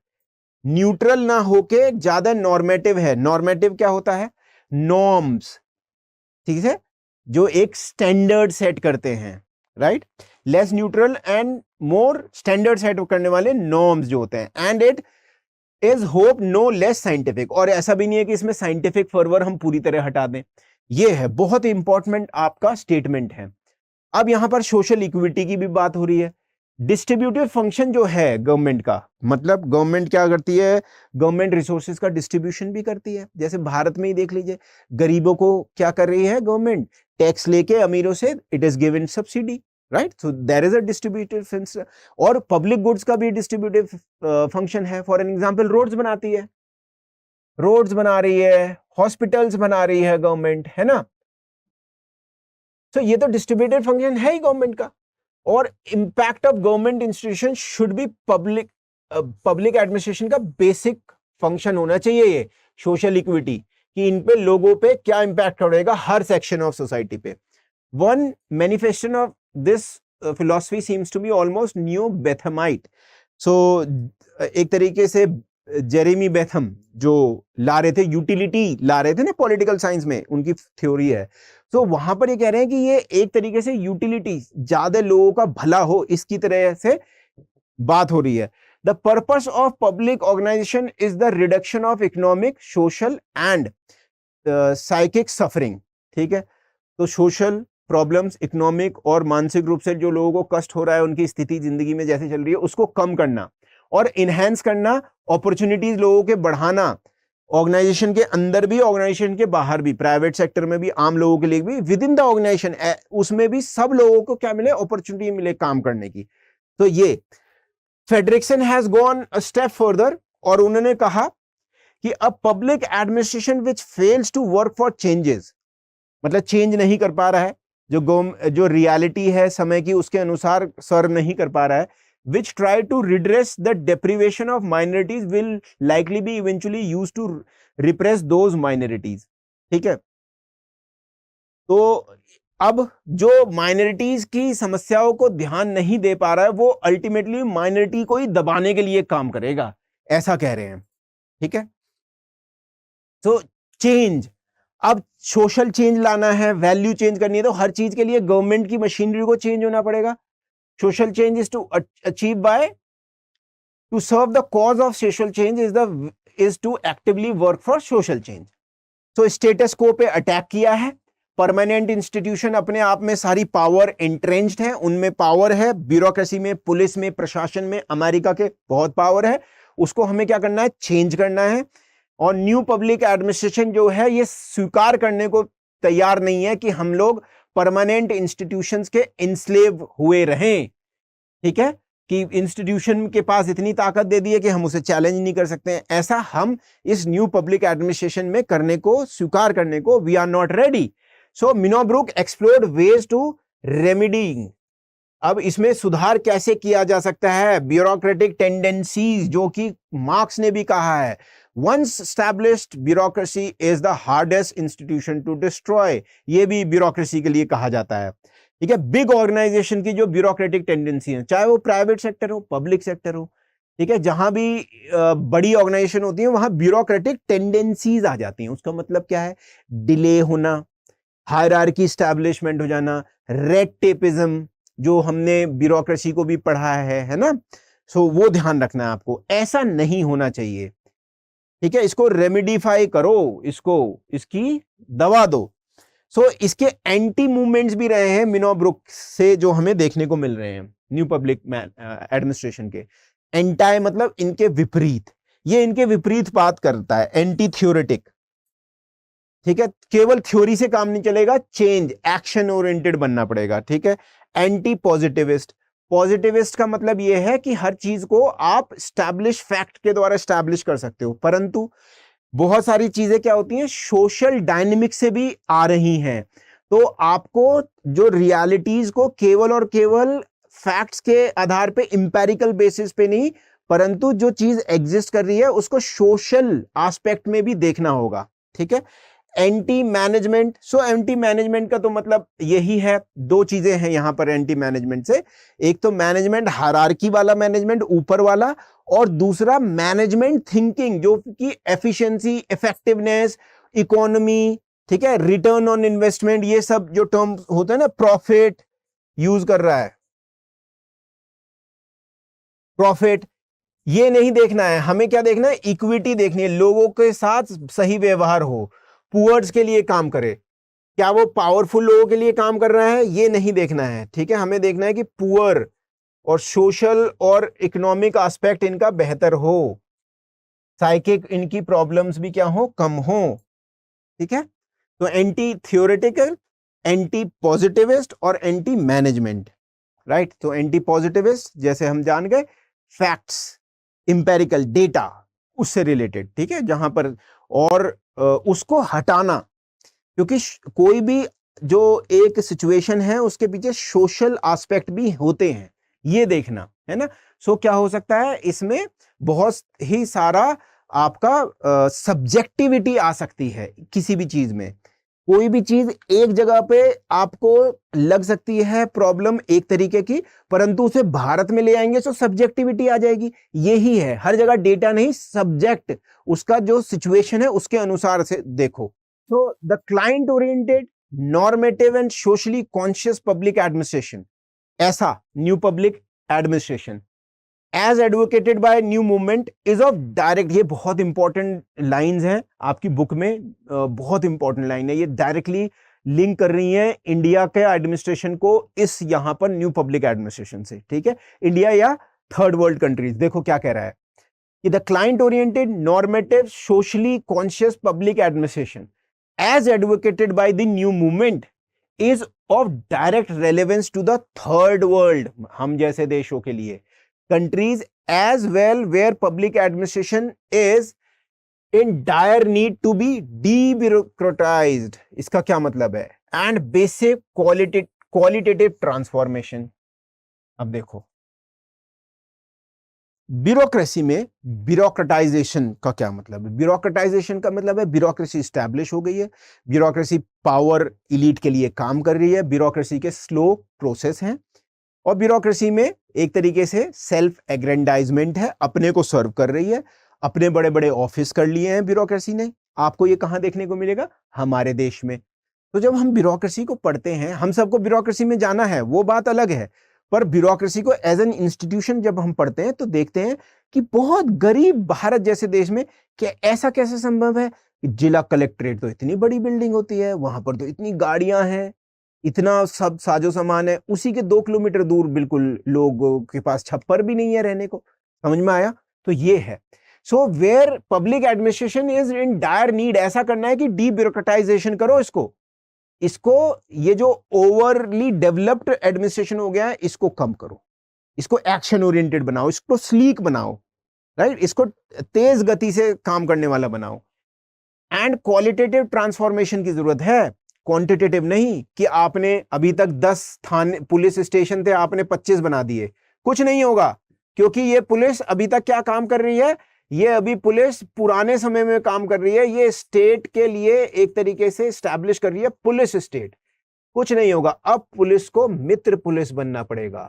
neutral ना होके ज्यादा नॉर्मेटिव है। नॉर्मेटिव क्या होता है, नॉर्म्स, ठीक है, जो एक स्टैंडर्ड सेट करते हैं, right. Less neutral and more standard set करने वाले नॉर्म्स जो होते हैं। And it is hope no less scientific, और ऐसा भी नहीं है कि इसमें साइंटिफिक फर्वर हम पूरी तरह हटा दें। ये है बहुत इंपॉर्टेंट आपका स्टेटमेंट है। अब यहां पर सोशल इक्विटी की भी बात हो रही है। डिस्ट्रीब्यूटिव फंक्शन जो है गवर्नमेंट का, मतलब गवर्नमेंट क्या करती है, गवर्नमेंट रिसोर्सेज का डिस्ट्रीब्यूशन भी करती है। जैसे भारत में ही देख लीजिए, गरीबों को क्या कर रही है गवर्नमेंट, टैक्स लेके अमीरों से it is given subsidy, right. So there is a distributive function. और पब्लिक गुड्स का भी डिस्ट्रीब्यूटिव फंक्शन है। फॉर एन एग्जाम्पल, रोड्स बनाती है, रोड्स बना रही है, हॉस्पिटल्स बना रही है गवर्नमेंट, है ना। तो ये तो डिस्ट्रीब्यूटिव फंक्शन है ही गवर्नमेंट का। और impact of government institution should be public administration का बेसिक फंक्शन होना चाहिए ये सोशल इक्विटी, कि इन पे लोगों पे क्या इंपैक्ट पड़ेगा हर सेक्शन ऑफ सोसाइटी पे। One manifestation of this philosophy seems to be almost new Benthamite. So एक तरीके से जेरेमी बेथम जो ला रहे थे, यूटिलिटी ला रहे थे ना पॉलिटिकल साइंस में, उनकी थ्योरी है। तो वहां पर ये कह रहे हैं कि ये एक तरीके से यूटिलिटी, ज्यादा लोगों का भला हो, इसकी तरह से बात हो रही है। The purpose of public organization is the reduction of economic, social and psychic suffering. ठीक है, तो सोशल प्रॉब्लम्स, इकोनॉमिक और मानसिक रूप से जो लोगों को कष्ट हो रहा है, उनकी स्थिति जिंदगी में जैसे चल रही है, उसको कम करना और इनहेंस करना, अपॉर्चुनिटीज लोगों के बढ़ाना, ऑर्गेनाइजेशन के अंदर भी, ऑर्गेनाइजेशन के बाहर भी, प्राइवेट सेक्टर में भी, आम लोगों के लिए भी, विद इन द ऑर्गेनाइजेशन, उसमें भी सब लोगों को क्या मिले, अपॉर्चुनिटी मिले काम करने की। तो ये Frederickson has gone a step further और उन्होंने कहा कि a public administration which fails to work for changes, मतलब चेंज नहीं कर पा रहा है, जो रियलिटी है समय की उसके अनुसार सर्व नहीं कर पा रहा है, which try to redress the deprivation of minorities will likely be eventually used to repress those minorities। ठीक है, तो अब जो माइनॉरिटीज की समस्याओं को ध्यान नहीं दे पा रहा है, वो अल्टीमेटली माइनॉरिटी को ही दबाने के लिए काम करेगा, ऐसा कह रहे हैं। ठीक है, तो चेंज, अब सोशल चेंज लाना है, वैल्यू चेंज करनी है, तो हर चीज के लिए गवर्नमेंट की मशीनरी को चेंज होना पड़ेगा। Social change is to achieve by, to serve the cause of social change is to actively work for social change। तो स्टेटस को पे अटैक किया है, परमानेंट इंस्टीट्यूशन अपने आप में सारी पावर एंट्रेंच्ड है, उनमें पावर है, ब्यूरोक्रेसी में, पुलिस में, प्रशासन में अमेरिका के बहुत पावर है, उसको हमें क्या करना है, चेंज करना है। और न्यू पब्लिक एडमिनिस्ट्रेशन जो है ये स्वीकार करने को तैयार नहीं है कि हम लोग परमानेंट इंस्टीट्यूशंस के इंस्लेव हुए रहें। ठीक है, कि इंस्टीट्यूशन के पास इतनी ताकत दे दी है कि हम उसे चैलेंज नहीं कर सकते हैं, ऐसा हम इस न्यू पब्लिक एडमिनिस्ट्रेशन में करने को, स्वीकार करने को we are not ready. So Minnowbrook explored ways to remedying, अब इसमें सुधार कैसे किया जा सकता है, ब्यूरोक्रेटिक टेंडेंसीज, जो कि मार्क्स ने भी कहा है, once established bureaucracy is the hardest institution to destroy, ये भी ब्यूरोक्रेसी के लिए कहा जाता है। ठीक है, बिग ऑर्गेनाइजेशन की जो ब्यूरोक्रेटिक टेंडेंसी है, चाहे वो प्राइवेट सेक्टर हो, पब्लिक सेक्टर हो, ठीक है, जहां भी बड़ी ऑर्गेनाइजेशन होती है वहां ब्यूरोक्रेटिक टेंडेंसीज आ जाती हैं। उसका मतलब क्या है, डिले होना, हायरार्की एस्टैब्लिशमेंट हो जाना, रेड टेपिज्म, जो हमने ब्यूरोक्रेसी को भी पढ़ा है ना, सो वो ध्यान रखना है आपको, ऐसा नहीं होना चाहिए। ठीक है, इसको रेमेडिफाई करो, इसकी दवा दो। सो इसके एंटी मूवमेंट्स भी रहे हैं मिनोब्रुक से, जो हमें देखने को मिल रहे हैं न्यू पब्लिक एडमिनिस्ट्रेशन के। एंटाई मतलब इनके विपरीत, ये इनके विपरीत बात करता है, एंटी थ्योरेटिक। ठीक है, केवल थ्योरी से काम नहीं चलेगा, चेंज एक्शन ओरिएंटेड बनना पड़ेगा। ठीक है, एंटी पॉजिटिविस्ट, पॉजिटिविस्ट का मतलब यह है कि हर चीज को आप स्टैब्लिश फैक्ट के द्वारा स्टैब्लिश कर सकते हो, परंतु बहुत सारी चीजें क्या होती हैं, सोशल डायनेमिक्स से भी आ रही हैं। तो आपको जो रियलिटीज को केवल और केवल फैक्ट्स के आधार पे, इंपेरिकल बेसिस पे नहीं, परंतु जो चीज एग्जिस्ट कर रही है उसको सोशल एस्पेक्ट में भी देखना होगा। ठीक है, anti management, so anti management का तो मतलब यही है, दो चीजें हैं यहां पर एंटी मैनेजमेंट से, एक तो मैनेजमेंट हायरार्की वाला मैनेजमेंट, ऊपर वाला, और दूसरा मैनेजमेंट थिंकिंग, जो कि एफिशिएंसी, इफेक्टिवनेस, इकोनॉमी, ठीक है, रिटर्न ऑन इन्वेस्टमेंट, ये सब जो टर्म होते हैं ना, प्रॉफिट यूज कर रहा है, प्रॉफिट, ये नहीं देखना है हमें, क्या देखना है, इक्विटी देखनी है, लोगों के साथ सही व्यवहार हो, पुअर्स के लिए काम करे, क्या वो पावरफुल लोगों के लिए काम कर रहा है, ये नहीं देखना है। ठीक है, हमें देखना है कि पुअर और सोशल और इकोनॉमिक एस्पेक्ट इनका बेहतर हो, साइकिक इनकी प्रॉब्लम्स भी क्या हो, कम हो। ठीक है, तो एंटी थ्योरेटिकल, एंटी पॉजिटिविस्ट और एंटी मैनेजमेंट, राइट। तो एंटी पॉजिटिविस्ट जैसे हम जान गए, फैक्ट्स, इंपेरिकल डेटा, उससे रिलेटेड, ठीक है, जहां पर, और उसको हटाना, क्योंकि कोई भी जो एक सिचुएशन है उसके पीछे सोशल एस्पेक्ट भी होते हैं, ये देखना है ना। सो क्या हो सकता है, इसमें बहुत ही सारा आपका सब्जेक्टिविटी आ सकती है किसी भी चीज में, कोई भी चीज एक जगह पे आपको लग सकती है प्रॉब्लम एक तरीके की, परंतु उसे भारत में ले आएंगे तो सब्जेक्टिविटी आ जाएगी। यही है, हर जगह डेटा नहीं, सब्जेक्ट, उसका जो सिचुएशन है उसके अनुसार से देखो। तो the client oriented, normative and socially conscious public administration, ऐसा new public administration as advocated by new movement is of direct, ये बहुत इंपॉर्टेंट लाइंस हैं आपकी बुक में, बहुत इंपॉर्टेंट लाइन है ये, डायरेक्टली लिंक कर रही हैं इंडिया के एडमिनिस्ट्रेशन को इस यहां पर न्यू पब्लिक एडमिनिस्ट्रेशन से, ठीक है, इंडिया या थर्ड वर्ल्ड कंट्रीज। देखो क्या कह रहा है कि the client oriented normative socially conscious public administration as advocated by the new movement is of direct relevance to the third world, हम जैसे देशों के लिए, countries as well where public administration is in dire need to be debureaucratized. इसका क्या मतलब है? And basic qualitative transformation. अब देखो ब्यूरोक्रेसी में ब्यूरोक्रेटाइजेशन का क्या मतलब है? ब्यूरोक्रेटाइजेशन का मतलब है ब्यूरोक्रेसी स्टैब्लिश हो गई है, ब्यूरोक्रेसी पावर इलीट के लिए काम कर रही है, ब्यूरोक्रेसी के स्लो प्रोसेस हैं, और ब्यूरोक्रेसी में एक तरीके से सेल्फ एग्रेंडाइजमेंट है, अपने को सर्व कर रही है, अपने बड़े बड़े ऑफिस कर लिए हैं ब्यूरोक्रेसी ने। आपको ये कहां देखने को मिलेगा? हमारे देश में। तो जब हम ब्यूरोक्रेसी को पढ़ते हैं, हम सबको ब्यूरोक्रेसी में जाना है वो बात अलग है, पर ब्यूरोक्रेसी को एज एन इंस्टीट्यूशन जब हम पढ़ते हैं तो देखते हैं कि बहुत गरीब भारत जैसे देश में क्या ऐसा कैसे संभव है? जिला कलेक्ट्रेट तो इतनी बड़ी बिल्डिंग होती है, वहां पर तो इतनी गाड़ियां हैं, इतना सब साजो सामान है, उसी के 2 किलोमीटर दूर बिल्कुल लोगों के पास छप्पर भी नहीं है रहने को। समझ में आया? तो ये है। So where public administration is in dire need, ऐसा करना है कि डीब्यूरोक्रेटाइजेशन करो इसको ये जो ओवरली डेवलप्ड एडमिनिस्ट्रेशन हो गया है इसको कम करो, इसको एक्शन ओरिएंटेड बनाओ, इसको स्लीक बनाओ, राइट, इसको तेज गति से काम करने वाला बनाओ। एंड क्वालिटेटिव ट्रांसफॉर्मेशन की जरूरत है, क्वांटिटेटिव नहीं कि आपने अभी तक 10 थाने पुलिस स्टेशन थे आपने 25 बना दिए, कुछ नहीं होगा, क्योंकि ये पुलिस अभी तक क्या काम कर रही है? ये अभी पुलिस पुराने समय में काम कर रही है, ये स्टेट के लिए एक तरीके से स्टैब्लिश कर रही है पुलिस स्टेट, कुछ नहीं होगा। अब पुलिस को मित्र पुलिस बनना पड़ेगा,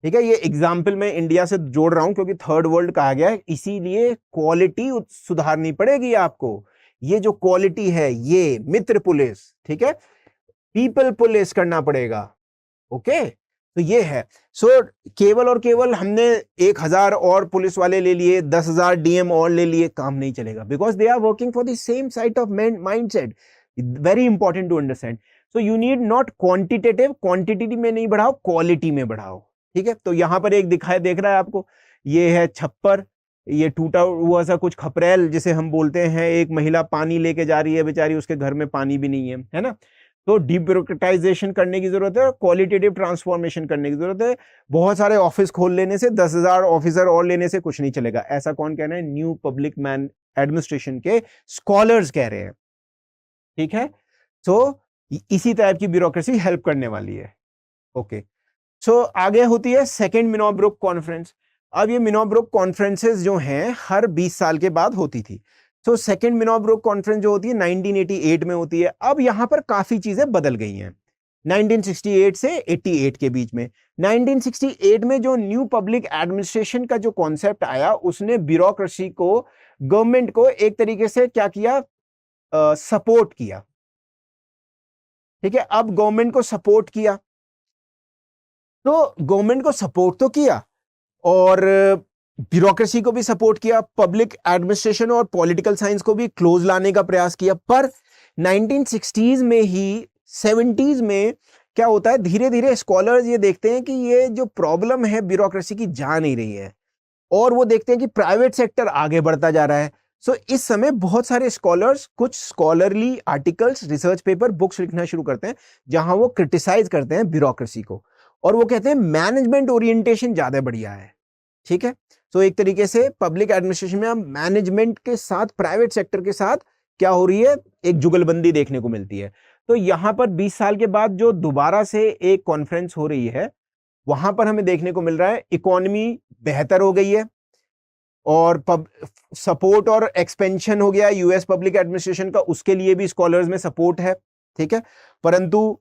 ठीक है। ये एग्जाम्पल मैं इंडिया से जोड़ रहा हूं क्योंकि थर्ड वर्ल्ड कहा गया है, इसीलिए क्वालिटी सुधारनी पड़ेगी आपको। ये जो क्वालिटी है ये मित्र पुलिस, ठीक है, पीपल पुलिस करना पड़ेगा, ओके। तो ये है। सो केवल और केवल हमने 1000 और पुलिस वाले ले लिए, 10,000 डीएम और ले लिए, काम नहीं चलेगा, because they are working for the same site of mindset. Very important to understand. So you need not quantitative, quantity में नहीं बढ़ाओ, क्वालिटी में बढ़ाओ, ठीक है। तो यहां पर एक देख रहा है आपको, ये है छप्पर, ये टूटा हुआ सा कुछ खपरेल जिसे हम बोलते हैं, एक महिला पानी लेके जा रही है बेचारी, उसके घर में पानी भी नहीं है ना। तो डीब्यूरोक्रेटाइजेशन करने की जरूरत है और क्वालिटेटिव ट्रांसफॉर्मेशन करने की जरूरत है। बहुत सारे ऑफिस खोल लेने से, 10,000 ऑफिसर और लेने से कुछ नहीं चलेगा, ऐसा कौन कह रहा है? न्यू पब्लिक मैन एडमिनिस्ट्रेशन के स्कॉलर्स कह रहे हैं, ठीक है। सो इसी टाइप की ब्यूरोक्रेसी हेल्प करने वाली है, ओके। सो आगे होती है सेकेंड मिनोब्रुक कॉन्फ्रेंस। अब ये मिनोब्रुक कॉन्फ्रेंसेस जो हैं हर 20 साल के बाद होती थी। तो सेकेंड मिनोब्रुक कॉन्फ्रेंस जो होती है 1988 में होती है। अब यहां पर काफी चीजें बदल गई हैं 1968 से 88 के बीच में। 1968 में जो न्यू पब्लिक एडमिनिस्ट्रेशन का जो कॉन्सेप्ट आया, उसने ब्यूरोक्रेसी को, गवर्नमेंट को एक तरीके से क्या किया? सपोर्ट किया, ठीक है। अब गवर्नमेंट को सपोर्ट किया, तो गवर्नमेंट को सपोर्ट तो किया और ब्यूरोक्रेसी को भी सपोर्ट किया, पब्लिक एडमिनिस्ट्रेशन और पॉलिटिकल साइंस को भी क्लोज लाने का प्रयास किया। पर 1960s में ही 70s में क्या होता है, धीरे धीरे स्कॉलर्स ये देखते हैं कि ये जो प्रॉब्लम है ब्यूरोक्रेसी की जा नहीं रही है, और वो देखते हैं कि प्राइवेट सेक्टर आगे बढ़ता जा रहा है। सो इस समय बहुत सारे स्कॉलर्स कुछ scholarly articles, research paper, books लिखना शुरू करते हैं जहां वो क्रिटिसाइज करते हैं ब्यूरोक्रेसी को, और वो कहते हैं मैनेजमेंट ओरिएंटेशन ज्यादा बढ़िया है, ठीक है। तो एक तरीके से पब्लिक एडमिनिस्ट्रेशन में अब मैनेजमेंट के साथ प्राइवेट सेक्टर के साथ क्या हो रही है? एक जुगलबंदी देखने को मिलती है। तो यहां पर 20 साल के बाद जो दोबारा से एक कॉन्फ्रेंस हो रही है, वहां पर हमें देखने को मिल रहा है इकोनॉमी बेहतर हो गई है और सपोर्ट और एक्सपेंशन हो गया यूएस पब्लिक एडमिनिस्ट्रेशन का, उसके लिए भी स्कॉलर्स में सपोर्ट है, ठीक है। परंतु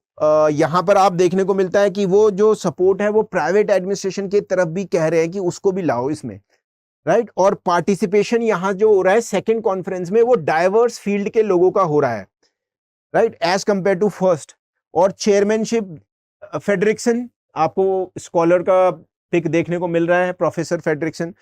यहां पर आप देखने को मिलता है कि वो जो सपोर्ट है वो प्राइवेट एडमिनिस्ट्रेशन की तरफ भी कह रहे हैं कि उसको भी लाओ इसमें, राइट। और पार्टिसिपेशन यहां जो हो रहा है सेकंड कॉन्फ्रेंस में, वो डाइवर्स फील्ड के लोगों का हो रहा है, right, as compare to first. और चेयरमैनशिप फेडरिक्सन, आपको स्कॉलर का पिक देखने को मिल रहा है, professor Frederickson.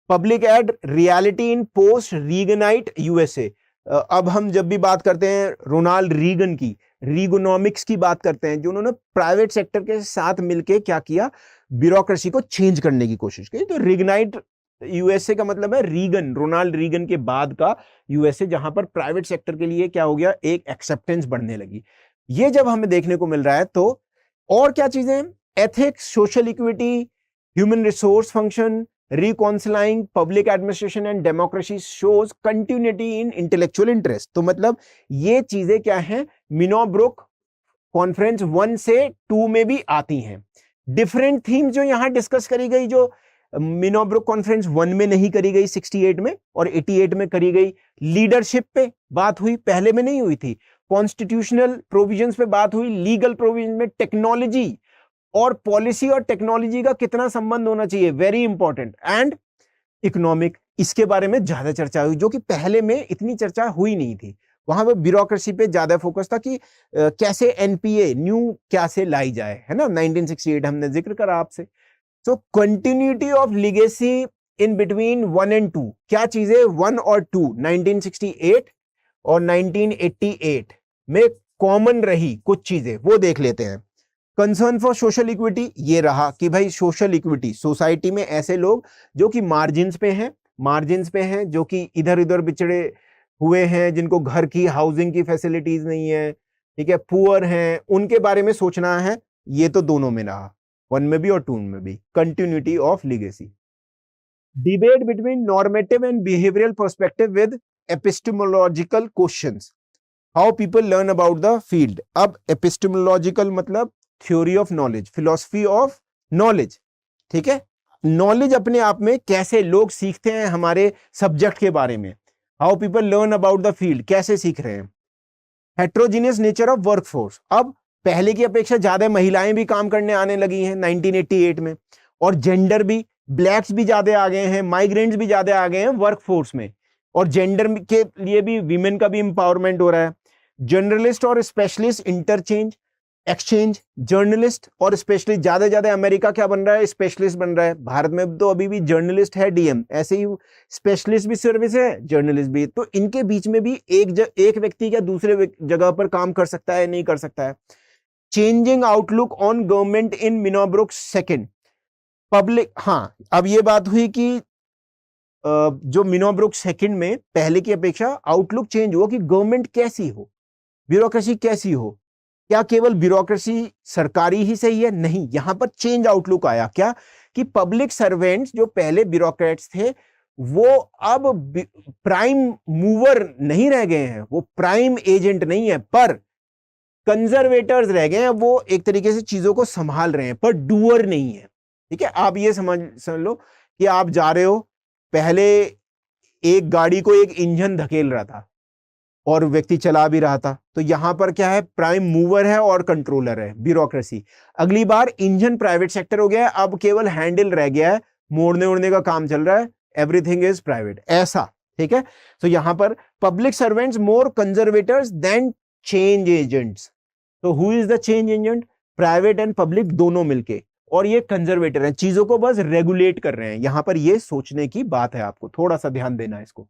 Public ad reality in post Reaganite USA. अब हम जब भी बात करते हैं रोनाल्ड रीगन की, रीगोनॉमिक्स की बात करते हैं, जो उन्होंने प्राइवेट सेक्टर के साथ मिलके क्या किया, ब्यूरोक्रेसी को चेंज करने की कोशिश की। तो रिग्नाइट यूएसए का मतलब है रीगन, रोनाल्ड रीगन के बाद का यूएसए, जहां पर प्राइवेट सेक्टर के लिए क्या हो गया, एक एक्सेप्टेंस बढ़ने लगी। ये जब हमें देखने को मिल रहा है तो और क्या चीजें हैं, ethics, social equity, human resource function, reconciling public administration and democracy shows continuity in intellectual interest। तो मतलब ये चीजें क्या हैं, मिनोब्रुक कॉन्फ्रेंस 1 से 2 में भी आती हैं। डिफरेंट थीम्स जो यहां डिस्कस करी गई, जो मिनोब्रुक कॉन्फ्रेंस 1 में नहीं करी गई 68 में, और 88 में करी गई। लीडरशिप पे बात हुई, पहले में नहीं हुई थी। कॉन्स्टिट्यूशनल प्रोविजंस पे बात हुई, लीगल प्रोविजन में टेक्नोलॉजी और पॉलिसी और टेक्नोलॉजी का कितना संबंध होना चाहिए, वेरी इंपॉर्टेंट। एंड इकोनॉमिक, इसके बारे में ज्यादा चर्चा हुई, जो कि पहले में इतनी चर्चा हुई नहीं थी। वहां पर ब्यूरोक्रेसी पे ज्यादा फोकस था कि कैसे एनपीए न्यू क्या से लाई जाए, है ना। 1968 हमने जिक्र करा आपसे। So continuity of legacy in between 1 and 2, क्या चीजें 1 और 2 1968 और 1988 में कॉमन रही, कुछ चीजें वो देख लेते हैं। कंसर्न फॉर सोशल इक्विटी, ये रहा कि भाई सोशल इक्विटी, सोसाइटी में ऐसे लोग जो कि मार्जिन्स पे हैं, जो कि इधर उधर बिछड़े हुए हैं, जिनको घर की, हाउसिंग की फैसिलिटीज नहीं है, ठीक है, पुअर हैं, उनके बारे में सोचना है। ये तो दोनों में रहा, 1 में भी और 2 में भी। Continuity of legacy, debate between normative and behavioural perspective with epistemological questions, how people learn about the field. अब एपिस्टेमोलॉजिकल मतलब theory of knowledge, philosophy of knowledge, ठीक है। नॉलेज अपने आप में कैसे लोग सीखते हैं हमारे सब्जेक्ट के बारे में, how people learn about the field, कैसे सीख रहे हैं। हेट्रोजीनियस नेचर ऑफ वर्कफोर्स, अब पहले की अपेक्षा ज्यादा महिलाएं भी काम करने आने लगी हैं 1988 में, और जेंडर भी, ब्लैक्स भी ज्यादा आ गए हैं, माइग्रेंट्स भी ज्यादा आ गए हैं वर्कफोर्स में, और जेंडर के लिए भी वीमेन का भी एम्पावरमेंट हो रहा है। जर्नलिस्ट और स्पेशलिस्ट इंटरचेंज, एक्सचेंज, जर्नलिस्ट और स्पेशलिस्ट, ज्यादा अमेरिका क्या बन रहा है, स्पेशलिस्ट बन रहा है। भारत में तो अभी भी जर्नलिस्ट है डीएम, ऐसे ही स्पेशलिस्ट भी सर्विस है, जर्नलिस्ट भी। तो इनके बीच में भी एक व्यक्ति क्या दूसरे जगह पर काम कर सकता है, नहीं कर सकता है। Changing outlook on government in Minnowbrook second, public, हाँ अब ये बात हुई कि जो मिनोब्रुक सेकंड में पहले की अपेक्षा आउटलुक चेंज हुआ कि गवर्नमेंट कैसी हो, ब्यूरोक्रेसी कैसी हो। क्या केवल ब्यूरोक्रेसी सरकारी ही सही है, नहीं, यहां पर चेंज आउटलुक आया। क्या कि पब्लिक सर्वेंट्स जो पहले ब्यूरोक्रेट्स थे, वो अब प्राइम मूवर नहीं रह गए हैं, वो प्राइम एजेंट नहीं है, पर कंजर्वेटर्स रह गए हैं। वो एक तरीके से चीजों को संभाल रहे हैं, पर डूअर नहीं है, ठीक है। आप ये समझ लो कि आप जा रहे हो, पहले एक गाड़ी को एक इंजन धकेल रहा था और व्यक्ति चला भी रहा था, तो यहां पर क्या है, प्राइम मूवर है और कंट्रोलर है, ब्यूरोक्रेसी। अगली बार इंजन प्राइवेट सेक्टर हो गया है, अब केवल हैंडल रह गया है, मोड़ने उड़ने का काम चल रहा है, एवरीथिंग इज प्राइवेट, ऐसा, ठीक है। तो यहां पर पब्लिक सर्वेंट्स मोर कंजर्वेटर्स देन चेंज एजेंट्स। तो who is the change agent, private and public दोनों मिलके, और ये कंजर्वेटर हैं, चीजों को बस रेगुलेट कर रहे हैं। यहां पर ये सोचने की बात है, आपको थोड़ा सा ध्यान देना है इसको।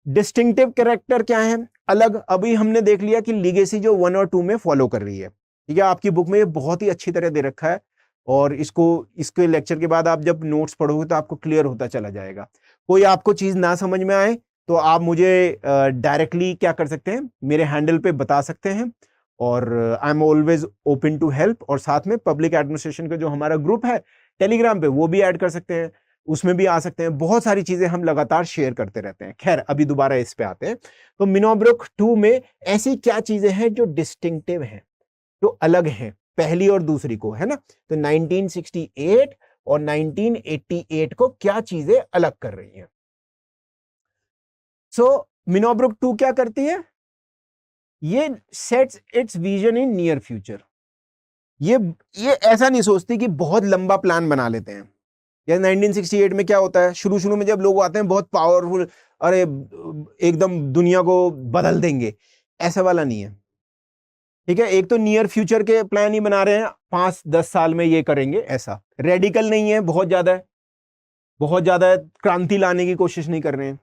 डिस्टिंक्टिव कैरेक्टर क्या है, अलग। अभी हमने देख लिया कि लीगेसी जो 1 और 2 में फॉलो कर रही है, ठीक है। आपकी बुक में ये बहुत ही अच्छी तरह दे रखा है, और इसके लेक्चर के बाद आप जब नोट्स पढ़ोगे तो आपको क्लियर होता चला जाएगा। कोई आपको चीज ना समझ में आए तो आप मुझे डायरेक्टली क्या कर सकते हैं, मेरे हैंडल पे बता सकते हैं, और I am always open to help. और साथ में पब्लिक एडमिनिस्ट्रेशन का जो हमारा ग्रुप है टेलीग्राम पे, वो भी ऐड कर सकते हैं, उसमें भी आ सकते हैं। बहुत सारी चीजें हम लगातार शेयर करते रहते हैं। खैर, अभी दोबारा इस पे आते हैं। तो मिनोब्रुक 2 में ऐसी क्या चीजें हैं जो डिस्टिंक्टिव हैं, जो अलग हैं पहली और दूसरी को, है ना। तो 1968 और 1988 को क्या चीजें अलग कर रही हैं। सो मिनोब्रुक 2 क्या करती है, ये sets it's vision in near future. ये ऐसा नहीं सोचती कि बहुत लंबा प्लान बना लेते हैं। या 1968 में क्या होता है, शुरू शुरू में जब लोग आते हैं बहुत पावरफुल, अरे एकदम दुनिया को बदल देंगे, ऐसा वाला नहीं है, ठीक है। एक तो नियर फ्यूचर के प्लान ही बना रहे हैं, 5-10 साल में ये करेंगे, ऐसा रेडिकल नहीं है, बहुत ज्यादा क्रांति लाने की कोशिश नहीं कर रहे हैं।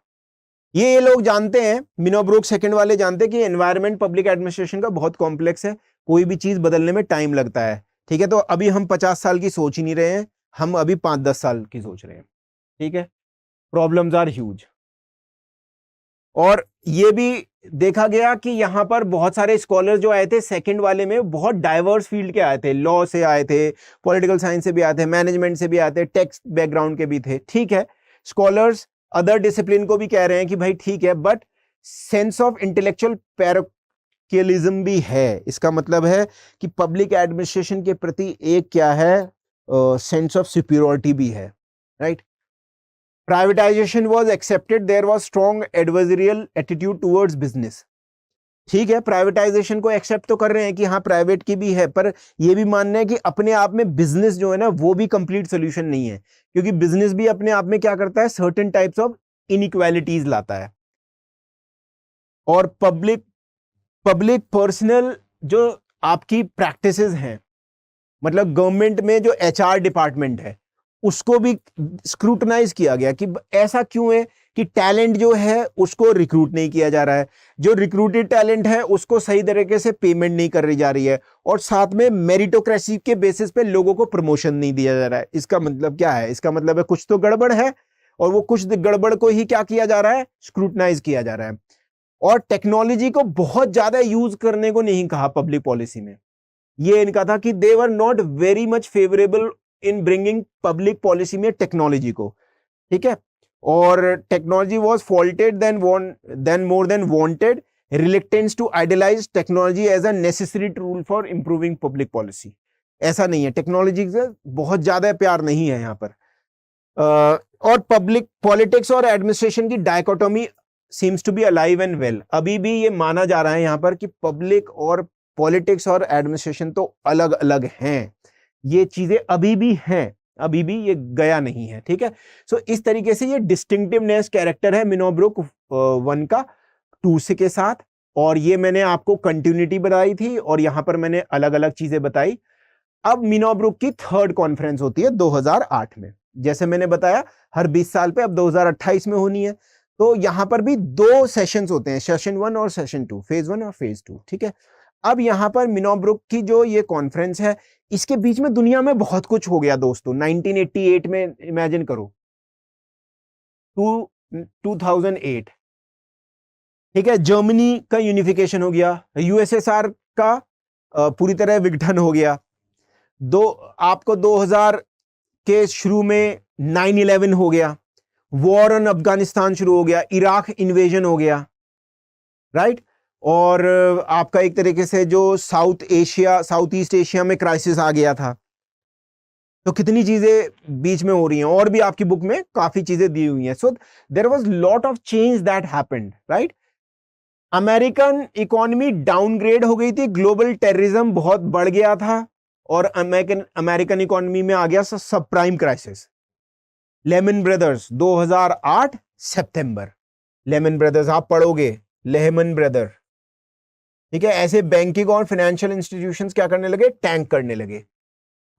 ये लोग जानते हैं, मिनोब्रुक सेकंड वाले जानते हैं कि एनवायरनमेंट पब्लिक एडमिनिस्ट्रेशन का बहुत कॉम्प्लेक्स है, कोई भी चीज बदलने में टाइम लगता है। ठीक है, तो अभी हम 50 साल की सोच ही नहीं रहे हैं, हम अभी 5-10 साल की सोच रहे हैं। ठीक है, प्रॉब्लम्स आर ह्यूज। और ये भी देखा गया कि यहाँ पर बहुत सारे स्कॉलर जो आए थे सेकंड वाले में, बहुत डाइवर्स फील्ड के आए थे, लॉ से आए थे, पॉलिटिकल साइंस से भी आए थे, मैनेजमेंट से भी आए थे, टेक्स्ट बैकग्राउंड के भी थे। ठीक है, स्कॉलर्स अदर डिसिप्लिन को भी कह रहे हैं कि भाई ठीक है, बट सेंस ऑफ इंटेलेक्चुअल पैरोकियलिज्म भी है। इसका मतलब है कि पब्लिक एडमिनिस्ट्रेशन के प्रति एक क्या है, सेंस ऑफ सुपीरियरिटी भी है, right. Privatization was accepted, there was strong adversarial attitude towards business. ठीक है, प्राइवेटाइजेशन को एक्सेप्ट तो कर रहे हैं कि हाँ प्राइवेट की भी है, पर यह भी मानना है कि अपने आप में बिजनेस जो है ना वो भी कंप्लीट सोल्यूशन नहीं है, क्योंकि बिजनेस भी अपने आप में क्या करता है, सर्टेन टाइप्स ऑफ इनइक्वालिटीज लाता है। और पब्लिक पर्सनल जो आपकी प्रैक्टिसेस हैं, मतलब गवर्नमेंट में जो एचआर डिपार्टमेंट है उसको भी स्क्रूटनाइज किया गया कि ऐसा क्यों है कि टैलेंट जो है उसको रिक्रूट नहीं किया जा रहा है, जो रिक्रूटेड टैलेंट है उसको सही तरीके से पेमेंट नहीं कर रही जा रही है, और साथ में मेरिटोक्रेसी के बेसिस पे लोगों को प्रमोशन नहीं दिया जा रहा है। इसका मतलब क्या है, इसका मतलब है कुछ तो गड़बड़ है, और वो कुछ गड़बड़ को ही क्या किया जा रहा है, स्क्रूटनाइज किया जा रहा है। और टेक्नोलॉजी को बहुत ज्यादा यूज करने को नहीं कहा पब्लिक पॉलिसी में, ये इनका था कि they were not very much favourable in bringing public policy में टेक्नोलॉजी को। ठीक है, और technology was faulted then more than wanted, reluctance to idealize technology as a necessary tool for improving public policy. ऐसा नहीं है, टेक्नोलॉजी से बहुत ज्यादा प्यार नहीं है यहाँ पर। और पब्लिक पॉलिटिक्स और एडमिनिस्ट्रेशन की dichotomy seems to be alive and well. अभी भी ये माना जा रहा है यहाँ पर कि पब्लिक और पॉलिटिक्स और एडमिनिस्ट्रेशन तो अलग अलग हैं, ये चीजें अभी भी हैं, अभी भी ये गया नहीं है। ठीक है, सो इस तरीके से ये डिस्टिंक्टिवनेस कैरेक्टर है मिनोब्रुक 1 का 2 से के साथ, और ये मैंने आपको कंटिन्यूटी बताई थी और यहां पर मैंने अलग अलग चीजें बताई। अब मिनोब्रुक की 3rd कॉन्फ्रेंस होती है 2008 में, जैसे मैंने बताया हर 20 साल पे, अब 2028 में होनी है। तो यहां पर भी 2 सेशंस होते हैं, सेशन 1 और सेशन 2, फेज 1 और फेज 2। ठीक है, अब यहां पर मिनोब्रुक की जो ये कॉन्फ्रेंस है, इसके बीच में दुनिया में बहुत कुछ हो गया दोस्तों। 1988 में इमेजिन करो, 2008, ठीक है, जर्मनी का यूनिफिकेशन हो गया, यूएसएसआर का पूरी तरह विघटन हो गया। आपको 2000 के शुरू में 9/11 हो गया, वॉर ऑन अफगानिस्तान शुरू हो गया, इराक इन्वेजन हो गया, राइट। और आपका एक तरीके से जो साउथ ईस्ट एशिया में क्राइसिस आ गया था। तो कितनी चीजें बीच में हो रही हैं, और भी आपकी बुक में काफी चीजें दी हुई हैं। So there was lot of change that happened, right. American economy downgrade हो गई थी, ग्लोबल टेररिज्म बहुत बढ़ गया था, और अमेरिकन इकोनॉमी में आ गया सब प्राइम क्राइसिस। लेमन ब्रदर्स 2008 सितंबर, लेमन ब्रदर्स आप पढ़ोगे, लेहमन ब्रदर, ठीक है। ऐसे बैंकिंग और फाइनेंशियल इंस्टीट्यूशंस क्या करने लगे, टैंक करने लगे,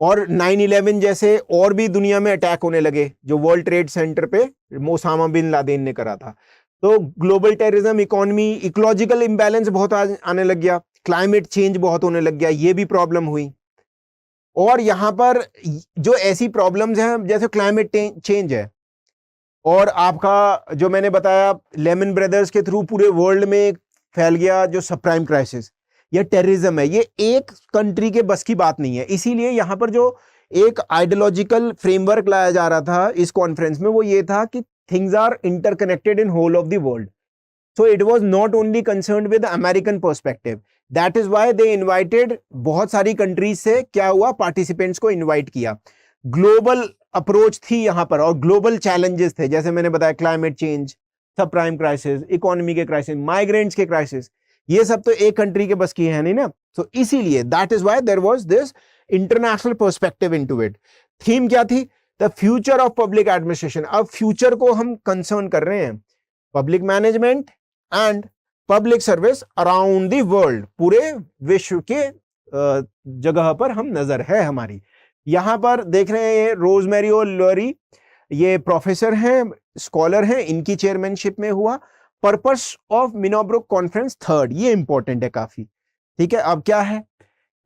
और 9/11 जैसे और भी दुनिया में अटैक होने लगे, जो वर्ल्ड ट्रेड सेंटर पे ओसामा बिन लादेन ने करा था। तो global terrorism, economy, ecological imbalance बहुत आने लग गया, क्लाइमेट चेंज बहुत होने लग गया, ये भी प्रॉब्लम हुई। और यहां पर जो ऐसी प्रॉब्लम्स हैं जैसे क्लाइमेट चेंज है, और आपका जो मैंने बताया लेमन ब्रदर्स के थ्रू पूरे वर्ल्ड में फैल गया जो सबप्राइम क्राइसिस, ये टेररिज्म है, ये एक कंट्री के बस की बात नहीं है। इसीलिए यहां पर जो एक आइडियोलॉजिकल फ्रेमवर्क लाया जा रहा था इस कॉन्फ्रेंस में, वो ये था कि things are interconnected in whole of the world. So it was not only concerned with American perspective, that is why they invited, बहुत सारी कंट्रीज से क्या हुआ, पार्टिसिपेंट्स को इन्वाइट किया। ग्लोबल अप्रोच थी यहां पर, और ग्लोबल चैलेंजेस थे, जैसे मैंने बताया क्लाइमेट चेंज, सब प्राइम क्राइसिस, इकोनॉमी के क्राइसिस, माइग्रेंट्स के क्राइसिस, ये सब तो एक कंट्री के बस की है नहीं ना। सो इसीलिए that is why there was this international perspective into it. Theme क्या थी, the future of public administration. अब फ्यूचर को हम कंसर्न कर रहे हैं, public management and public service around the world, पूरे विश्व के जगह पर हम नजर है हमारी। यहां पर देख रहे हैं रोजमेरी और लॉरी, ये प्रोफेसर हैं, स्कॉलर हैं, इनकी चेयरमैनशिप में हुआ। Purpose of Minnowbrook conference third, ये इंपॉर्टेंट है काफी, ठीक है। अब क्या है,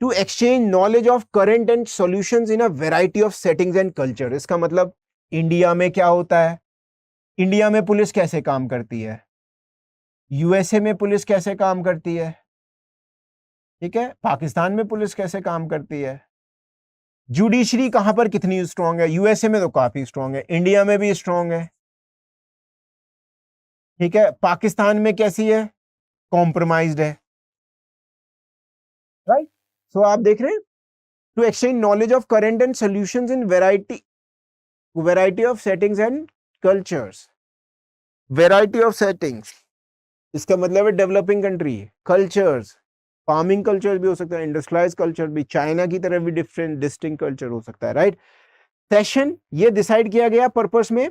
to exchange knowledge of current and solutions in a variety of settings and culture. इसका मतलब इंडिया में क्या होता है, इंडिया में पुलिस कैसे काम करती है, यूएसए में पुलिस कैसे काम करती है, ठीक है, पाकिस्तान में पुलिस कैसे काम करती है, जुडिशरी कहां पर कितनी स्ट्रांग है, यूएसए में तो काफी स्ट्रांग है, इंडिया में भी स्ट्रांग है, ठीक है, पाकिस्तान में कैसी है, कॉम्प्रोमाइज्ड है, राइट। सो आप देख रहे हैं, to exchange knowledge of current and solutions in variety of settings and cultures, variety of settings, इसका मतलब है developing country, cultures, farming culture भी हो सकता है, इंडस्ट्रियलाइज कल्चर भी, चाइना की तरह भी डिफरेंट डिस्टिंक्ट कल्चर हो सकता है, राइट। सेशन ये डिसाइड किया गया पर्पस में,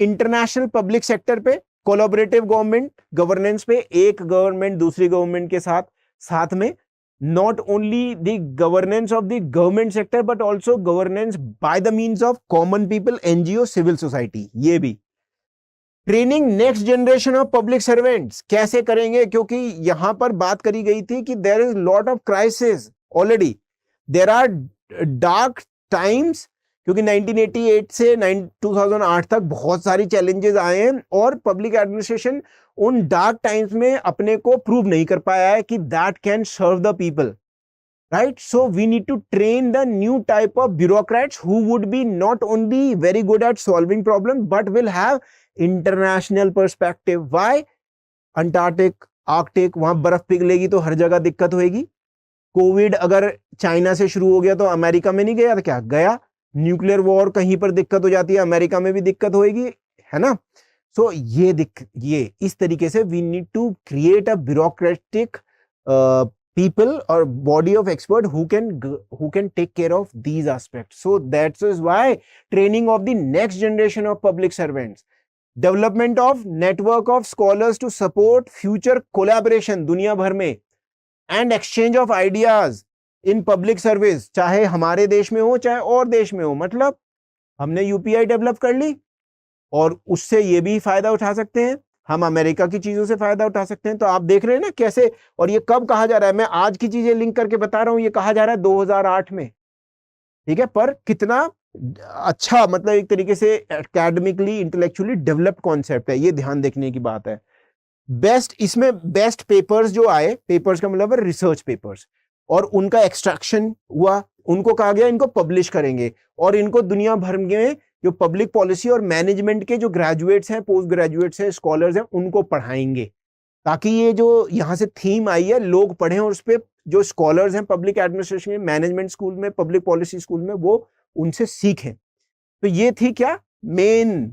इंटरनेशनल पब्लिक सेक्टर पे, कोलैबोरेटिव गवर्नमेंट गवर्नेंस पे, एक गवर्नमेंट दूसरी गवर्नमेंट के साथ में, not only the governance of the government sector but also governance by the means of common people, NGO, civil society, ये भी। Training next generation of public servants कैसे करेंगे, क्योंकि यहां पर बात करी गई थी कि there is lot of crisis already, there are dark times, क्योंकि 1988 से 2008 तक बहुत सारी चैलेंजेस आए हैं और पब्लिक एडमिनिस्ट्रेशन उन डार्क टाइम्स में अपने को प्रूव नहीं कर पाया है कि that can serve the people, right? So we need to train the new type of bureaucrats who would be not only very good at solving problems but will have international perspective. Why? Antarctic, Arctic, वहां बर्फ पिघलेगी तो हर जगह दिक्कत होगी। Covid अगर China से शुरू हो गया तो अमेरिका में नहीं गया, तो क्या गया? न्यूक्लियर वॉर कहीं पर दिक्कत हो जाती है, अमेरिका में भी दिक्कत होगी, है ना। सो ये इस तरीके से we need to create a bureaucratic people or body of expert who can take care of these aspects. So that is why training of the next generation of public servants, development of network of scholars to support future collaboration दुनिया भर में, and exchange of ideas in public service, चाहे हमारे देश में हो चाहे और देश में हो। मतलब हमने यूपीआई डेवलप कर ली और उससे ये भी फायदा उठा सकते हैं, हम अमेरिका की चीजों से फायदा उठा सकते हैं। तो आप देख रहे हैं ना कैसे, और ये कब कहा जा रहा है, मैं आज की चीजें लिंक करके बता रहा हूं, ये कहा जा रहा है 2008 में, ठीक है, पर कितना अच्छा, मतलब एक तरीके से एकेडमिकली इंटेलेक्चुअली डेवलप्ड कॉन्सेप्ट है, ये ध्यान देखने की बात है। इसमें बेस्ट पेपर्स जो आए, पेपर्स का मतलब है रिसर्च पेपर्स, और उनका एक्सट्रैक्शन हुआ, उनको कहा गया इनको पब्लिश करेंगे और इनको दुनिया भर में जो पब्लिक पॉलिसी और मैनेजमेंट के जो ग्रेजुएट्स हैं, पोस्ट ग्रेजुएट्स हैं, स्कॉलर्स हैं, उनको पढ़ाएंगे, ताकि ये जो यहां से थीम आई है लोग पढ़ें और उस पर जो स्कॉलर्स हैं पब्लिक एडमिनिस्ट्रेशन में, मैनेजमेंट स्कूल में, पब्लिक पॉलिसी स्कूल में, वो उनसे सीखें। तो ये थी क्या मेन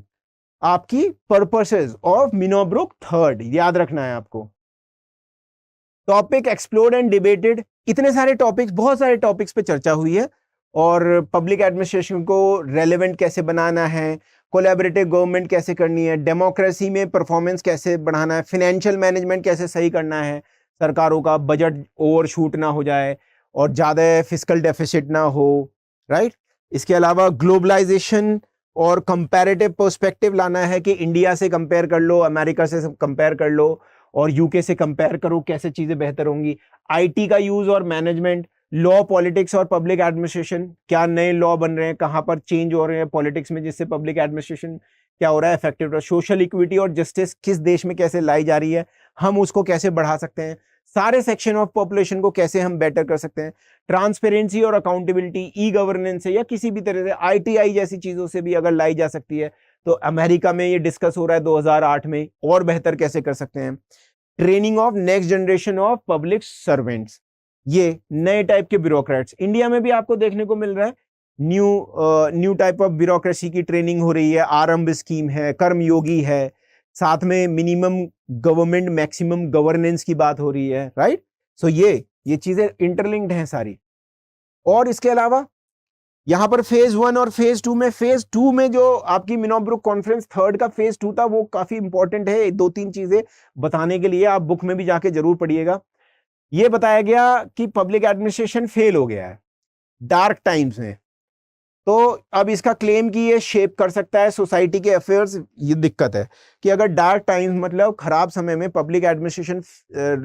आपकी पर्पसेस ऑफ मिनोब्रुक थर्ड, याद रखना है आपको। टॉपिक एक्सप्लोर्ड एंड डिबेटेड, इतने सारे टॉपिक्स, बहुत सारे टॉपिक्स पे चर्चा हुई है, और पब्लिक एडमिनिस्ट्रेशन को रेलेवेंट कैसे बनाना है, कोलैबोरेटिव गवर्नमेंट कैसे करनी है, डेमोक्रेसी में परफॉर्मेंस कैसे बढ़ाना है, फाइनेंशियल मैनेजमेंट कैसे सही करना है, सरकारों का बजट ओवरशूट ना हो जाए और ज़्यादा फिस्कल डेफिसिट ना हो, राइट। इसके अलावा ग्लोबलाइजेशन और कंपैरेटिव पर्सपेक्टिव लाना है कि इंडिया से कंपेयर कर लो, अमेरिका से कंपेयर कर लो और यूके से कंपेयर करो, कैसे चीज़ें बेहतर होंगी। आईटी का यूज़ और मैनेजमेंट, लॉ, पॉलिटिक्स और पब्लिक एडमिनिस्ट्रेशन, क्या नए लॉ बन रहे हैं, कहां पर चेंज हो रहे हैं पॉलिटिक्स में, जिससे पब्लिक एडमिनिस्ट्रेशन क्या हो रहा है, इफेक्टिव। सोशल इक्विटी और जस्टिस किस देश में कैसे लाई जा रही है, हम उसको कैसे बढ़ा सकते हैं, सारे सेक्शन ऑफ पॉपुलेशन को कैसे हम बेटर कर सकते हैं, ट्रांसपेरेंसी और अकाउंटेबिलिटी, ई गवर्नेंस है या किसी भी तरह से आईटीआई जैसी चीजों से भी अगर लाई जा सकती है, तो अमेरिका में ये डिस्कस हो रहा है 2008 में, और बेहतर कैसे कर सकते हैं। Training of next generation of public servants, ये नए टाइप के ब्यूरोक्रेट्स इंडिया में भी आपको देखने को मिल रहा है। न्यू टाइप ऑफ ब्यूरोक्रेसी की ट्रेनिंग हो रही है, आरंभ स्कीम है, कर्मयोगी है, साथ में मिनिमम गवर्नमेंट मैक्सिमम गवर्नेंस की बात हो रही है, राइट। सो ये चीजें इंटरलिंक्ड हैं सारी। और इसके अलावा यहां पर फेज 1 और फेज 2 में, फेज 2 में जो आपकी मिनोब्रुक कॉन्फ्रेंस थर्ड का फेज 2 था, वो काफी इंपॉर्टेंट है, 2-3 चीजें बताने के लिए, आप बुक में भी जाके जरूर पढ़िएगा। ये बताया गया कि पब्लिक एडमिनिस्ट्रेशन फेल हो गया है डार्क टाइम्स में, तो अब इसका क्लेम कि ये शेप कर सकता है सोसाइटी के अफेयर्स, ये दिक्कत है कि अगर डार्क टाइम्स मतलब खराब समय में पब्लिक एडमिनिस्ट्रेशन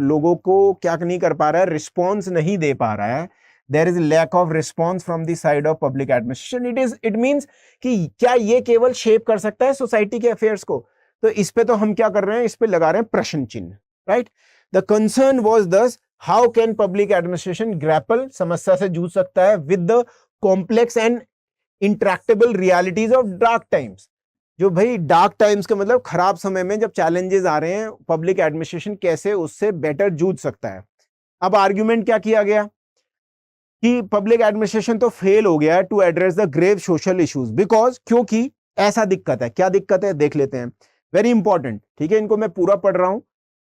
लोगों को क्या नहीं कर पा रहा है, रिस्पॉन्स नहीं दे पा रहा है, there is lack of response from the side of public administration, it means कि क्या ये केवल शेप कर सकता है सोसाइटी के अफेयर्स को। तो इस पे तो हम क्या कर रहे हैं, इस पे लगा रहे हैं प्रश्न चिन्ह, राइट। द कंसर्न वाज दस how can public administration grapple, समस्या से जूझ सकता है, with the complex and intractable realities of dark times. जो भाई डार्क टाइम्स का मतलब खराब समय में जब चैलेंजेस आ रहे हैं, पब्लिक एडमिनिस्ट्रेशन कैसे उससे बेटर जूझ सकता है। अब आर्ग्यूमेंट क्या किया गया कि पब्लिक एडमिनिस्ट्रेशन तो फेल हो गया है to address the grave social issues because, क्योंकि ऐसा दिक्कत है। क्या दिक्कत है देख लेते हैं, वेरी इंपॉर्टेंट, ठीक है। इनको मैं पूरा पढ़ रहा हूं,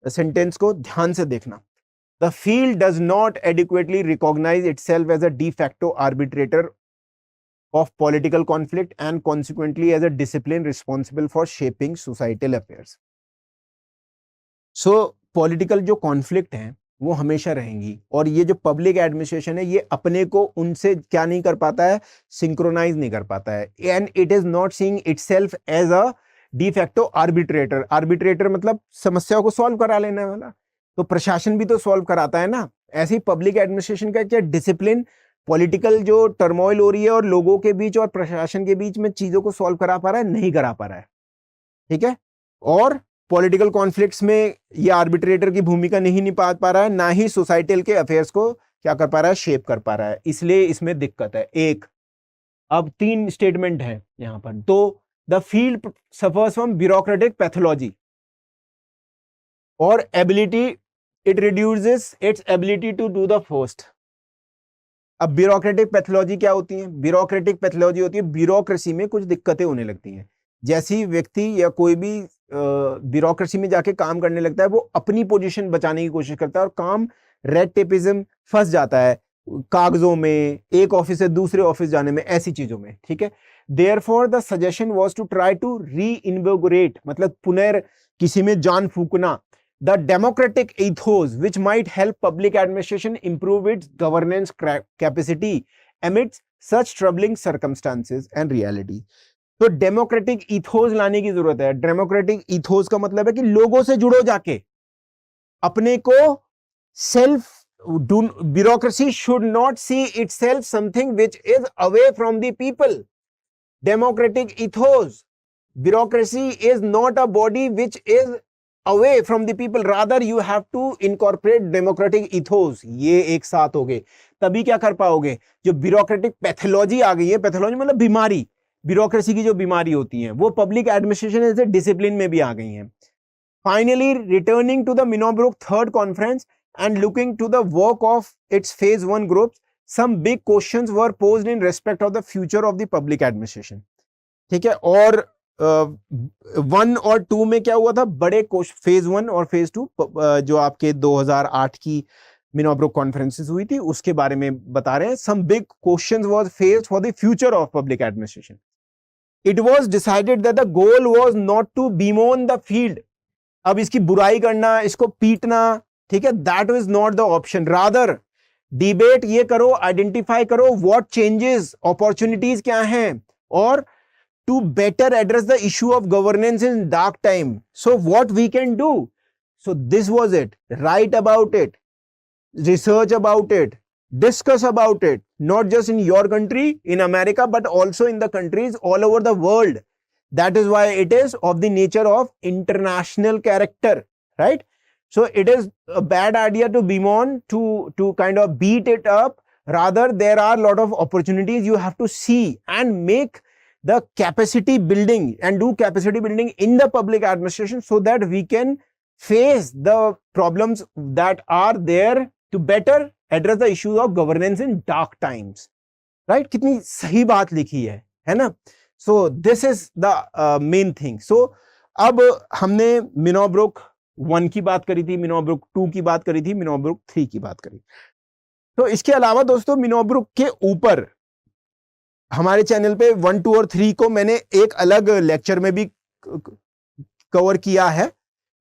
सेंटेंस को ध्यान से देखना। The field does not adequately recognize itself as a de facto arbitrator of political conflict and consequently as a discipline responsible for shaping societal affairs. So political जो conflict हैं वो हमेशा रहेंगी, और ये जो पब्लिक एडमिनिस्ट्रेशन है ये अपने को उनसे क्या नहीं कर पाता है, सिंक्रोनाइज नहीं कर पाता है, and it is not seeing itself as a de facto arbitrator. Arbitrator मतलब समस्याओं को सॉल्व करा लेने वाला, तो प्रशासन भी तो सॉल्व कराता है ना। ऐसे ही पब्लिक एडमिनिस्ट्रेशन का क्या डिसिप्लिन, पॉलिटिकल जो टर्मोइल हो रही है और लोगों के बीच और प्रशासन के बीच में चीजों को सॉल्व करा पा रहा है, नहीं करा पा रहा है, ठीक है। और पॉलिटिकल कॉन्फ्लिक्ट्स में ये आर्बिट्रेटर की भूमिका नहीं निभा पा रहा है, ना ही सोसाइटल के अफेयर्स को क्या कर पा रहा है, शेप कर पा रहा है, इसलिए इसमें दिक्कत है। एक, अब 3 स्टेटमेंट है यहां पर। तो the field suffers from bureaucratic pathology और ability, it reduces its ability to do the first. अब ब्यूरोक्रेटिक पैथोलॉजी क्या होती है? ब्यूरोक्रेटिक पैथोलॉजी होती है ब्यूरोक्रेसी में कुछ दिक्कतें होने लगती हैं। जैसी व्यक्ति या कोई भी ब्यूरोक्रेसी में जाके काम करने लगता है, वो अपनी पोजीशन बचाने की कोशिश करता है और काम रेड टेपिज्म फंस जाता है, कागजों में, एक ऑफिस से दूसरे ऑफिस जाने में, ऐसी चीजों में, ठीक है। Therefore the suggestion was to try to reinvigorate, मतलब पुनर् किसी में जान फूकना, the democratic ethos which might help public administration improve its governance capacity amidst such troubling circumstances and reality. तो डेमोक्रेटिक इथोस लाने की जरूरत है। डेमोक्रेटिक इथोस का मतलब है कि लोगों से जुड़ो जाके, अपने को self, bureaucracy should not see itself something which is away from the people. Democratic ethos, bureaucracy is not a body which is away from the people, rather you have to incorporate democratic ethos। ये एक साथ हो गए तभी क्या कर पाओगे। जो ब्यूरोक्रेटिक पैथोलॉजी आ गई है, पैथोलॉजी मतलब बीमारी, ब्यूरोक्रेसी की जो बीमारी होती है, वो पब्लिक एडमिनिस्ट्रेशन ऐसे डिसिप्लिन में भी आ गई हैं। Finally returning to the Minnowbrook third conference and looking to the work of its phase 1 group, some big questions were posed in respect of the future of the public administration, ठीक है। और 1 और 2 में क्या हुआ था, बड़े फेज 1 और फेज 2 जो आपके 2008 की मिनोब्रुक कॉन्फ्रेंसेस हुई थी उसके बारे में बता रहे हैं। Some big questions was faced for the future of public administration. It was decided that the goal was not to bemoan the field, अब इसकी बुराई करना, इसको पीटना, ठीक है, that was not the option. Rather debate ये करो, आइडेंटिफाई करो व्हाट चेंजेस, अपॉर्चुनिटीज क्या हैं, और to better address the issue of governance in dark time. So what we can do? So this was it. Write about it, research about it, discuss about it, not just in your country, in America, but also in the countries all over the world. That is why it is of the nature of international character, right? So it is a bad idea to bemoan, to kind of beat it up. Rather, there are a lot of opportunities you have to see and make the capacity building and do capacity building in the public administration so that we can face the problems that are there to better address the issues of governance in dark times, right? कितनी सही बात लिखी है ना? So this is the main thing. So अब हमने Minnowbrook 1 की बात करी थी, मिनोब्रुक 2 की बात करी थी, मिनोब्रुक 3 की बात करी। तो इसके अलावा दोस्तों मिनोब्रुक के ऊपर हमारे चैनल पे 1, 2 और 3 को मैंने एक अलग लेक्चर में भी कवर किया है,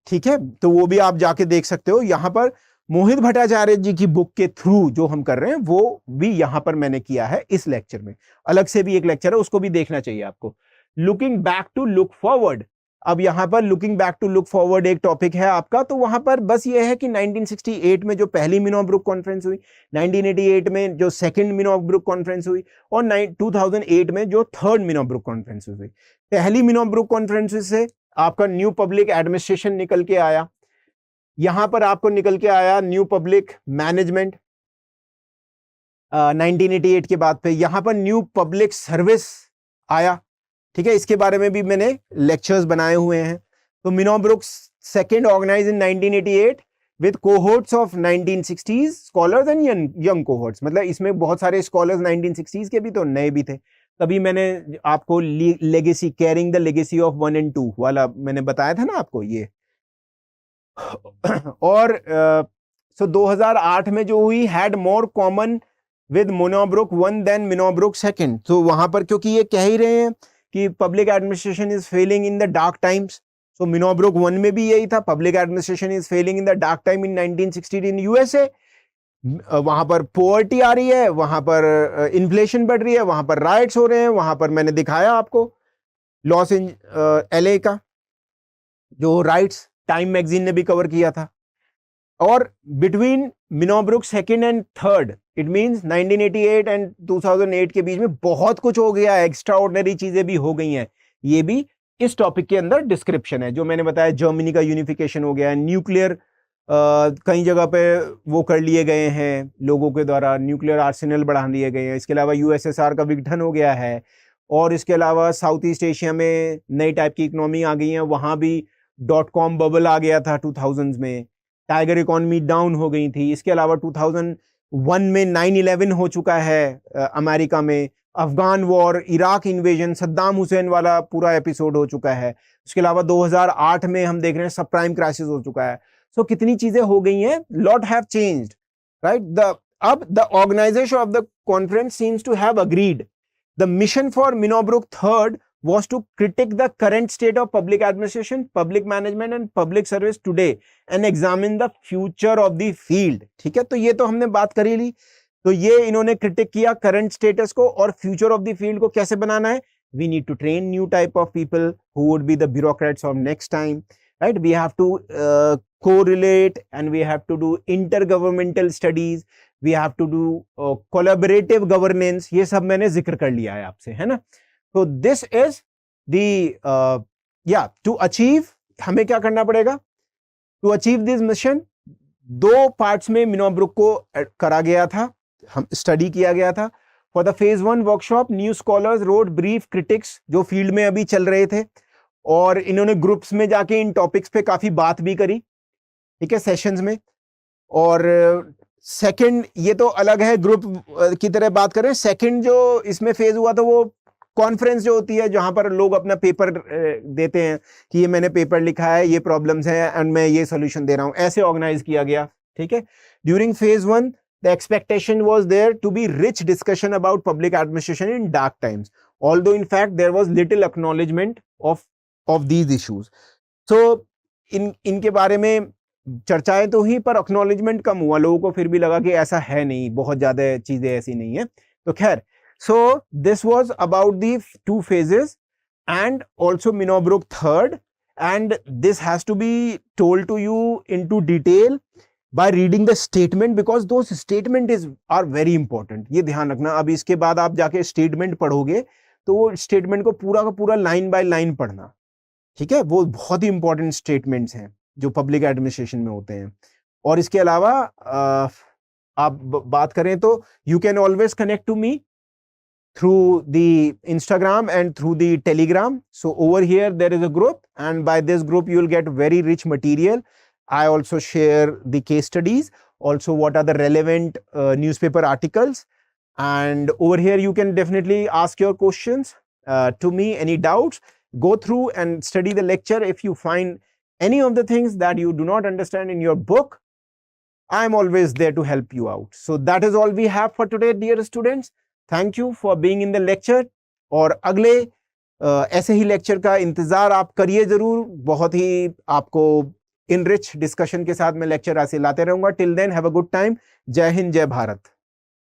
ठीक है, तो वो भी आप जाके देख सकते हो। यहां पर मोहित भट्टाचार्य जी की बुक के थ्रू जो हम कर रहे हैं वो भी यहां पर मैंने किया है इस लेक्चर में। अलग से भी एक लेक्चर है, उसको भी देखना चाहिए आपको। Looking back to look forward, अब यहां पर looking back to look forward एक टॉपिक है आपका, तो वहां पर बस ये है कि 1968 में जो पहली मिनोब्रुक कॉन्फ्रेंस हुई, 1988 में जो सेकंड मिनोब्रुक कॉन्फ्रेंस हुई, और 2008 में जो थर्ड मिनोब्रुक कॉन्फ्रेंस हुई। पहली मिनोब्रुक कॉन्फ्रेंस से आपका न्यू पब्लिक एडमिनिस्ट्रेशन निकल के आया, यहां पर आपको निकल के आया न्यू पब्लिक मैनेजमेंट 1988 के बाद पे, यहां पर न्यू पब्लिक सर्विस आया, ठीक है, इसके बारे में भी मैंने लेक्चर्स बनाए हुए हैं। तो Minnowbrook second organize in 1988 with cohorts of 1960s scholars and young cohorts, मतलब इसमें बहुत सारे स्कॉलर्स 1960s के भी तो नए भी थे। तभी मैंने आपको legacy, carrying the legacy of 1 and 2 वाला मैंने बताया था ना आपको ये। और 2008 में जो हुई had more common with Minnowbrook 1 than Minnowbrook second. तो वहां पर क्योंकि ये कह ही रहे हैं कि public administration is failing in the dark times, so Minnowbrook 1 में भी यही था, public administration is failing in the dark time in 1960 in USA. वहां पर पोवर्टी आ रही है, वहां पर इन्फ्लेशन बढ़ रही है, वहां पर राइट्स हो रहे हैं, वहां पर मैंने दिखाया आपको लॉस इन एलए का जो राइट्स टाइम मैगजीन ने भी कवर किया था। और between Minnowbrook second and third, it means 1988 and 2008 के बीच में बहुत कुछ हो गया, एक्स्ट्रा ऑर्डिनरी चीजें भी हो गई हैं। ये भी इस टॉपिक के अंदर डिस्क्रिप्शन है। जो मैंने बताया जर्मनी का यूनिफिकेशन हो गया, न्यूक्लियर कई जगह पे वो कर लिए गए हैं लोगों के द्वारा, न्यूक्लियर आर्सेनल बढ़ा दिए गए हैं। इसके अलावा यूएसएसआर का विघटन हो गया है, और इसके अलावा साउथ ईस्ट एशिया में नई टाइप की इकोनॉमी आ गई है, वहां भी .com बबल आ गया था 2000s में, टाइगर इकोनॉमी डाउन हो गई थी। इसके अलावा 2001 में 9/11 हो चुका है अमेरिका में, Afghan war, Iraq invasion, Saddam Hussain वाला पूरा एपिसोड हो चुका है। उसके अलावा 2008 में हम देख रहे हैं सब प्राइम क्राइसिस हो चुका है। सो कितनी चीजें हो गई हैं, लॉट हैव चेंज्ड, राइट। अब the organization of the conference seems to have agreed the mission for Minnowbrook third was to critique the current state of public administration, public management and public service today and examine the future of the field। ठीक है, तो ये तो हमने बात करी ली। तो ये इन्होंने क्रिटिक किया करंट स्टेटस को और फ्यूचर ऑफ द फील्ड को कैसे बनाना है। We need to train new type of people who would be the bureaucrats of next time, right? We have to correlate and we have to do intergovernmental studies, we have to do collaborative governance। ये सब मैंने जिक्र कर लिया है आपसे, है ना। So this is the to achieve, हमें क्या करना पड़ेगा to achieve this mission। दो पार्ट्स में मिनोब्रुक को करा गया था, हम स्टडी किया गया था। For the phase 1 workshop new scholars road brief critics, जो फील्ड में अभी चल रहे थे, और इन्होंने ग्रुप्स में जाके इन टॉपिक्स पे काफी बात भी करी, ठीक है, सेशंस में। और सेकंड, ये तो अलग है, ग्रुप की तरह बात करें। सेकंड जो इसमें फेज हुआ तो वो कॉन्फ्रेंस जो होती है, जहां पर लोग अपना पेपर देते हैं कि ये मैंने पेपर लिखा है, ये प्रॉब्लम्स हैं एंड मैं ये सॉल्यूशन दे रहा हूं, ऐसे ऑर्गेनाइज किया गया, ठीक है। During phase 1 the expectation was there to be rich discussion about public administration in dark times, although in fact there was little acknowledgement of these issues. So इनके बारे में चर्चाएं तो हुई, पर एक्नॉलेजमेंट कम हुआ, लोगों को फिर भी लगा कि ऐसा है नहीं, बहुत ज्यादा चीजें ऐसी नहीं है। तो खैर, so this was about the 2 phases and also Minobruk third, and this has to be told to you into detail by reading the statement because those statement are very important। ये ध्यान रखना। अब इसके बाद आप जाके स्टेटमेंट पढ़ोगे तो वो स्टेटमेंट को पूरा का पूरा लाइन बाय लाइन पढ़ना, ठीक है। वो बहुत ही इंपॉर्टेंट स्टेटमेंट्स हैं जो पब्लिक एडमिनिस्ट्रेशन में होते हैं। और इसके अलावा आप बात करें तो you can always connect to me through the Instagram and through the Telegram। So over here there is a group, and by this group you will get very rich material. I also share the case studies, also what are the relevant newspaper articles, and over here you can definitely ask your questions to me, any doubts, go through and study the lecture. If you find any of the things that you do not understand in your book, I am always there to help you out। So that is all we have for today, dear students। Thank you for being in the lecture, और अगले ऐसे ही lecture का इंतजार आप करिए जरूर। बहुत ही आपको इन रिच डिस्कशन के साथ मैं लेक्चर ऐसे लाते रहूंगा। Till then have a good time. जय हिंद, जय भारत।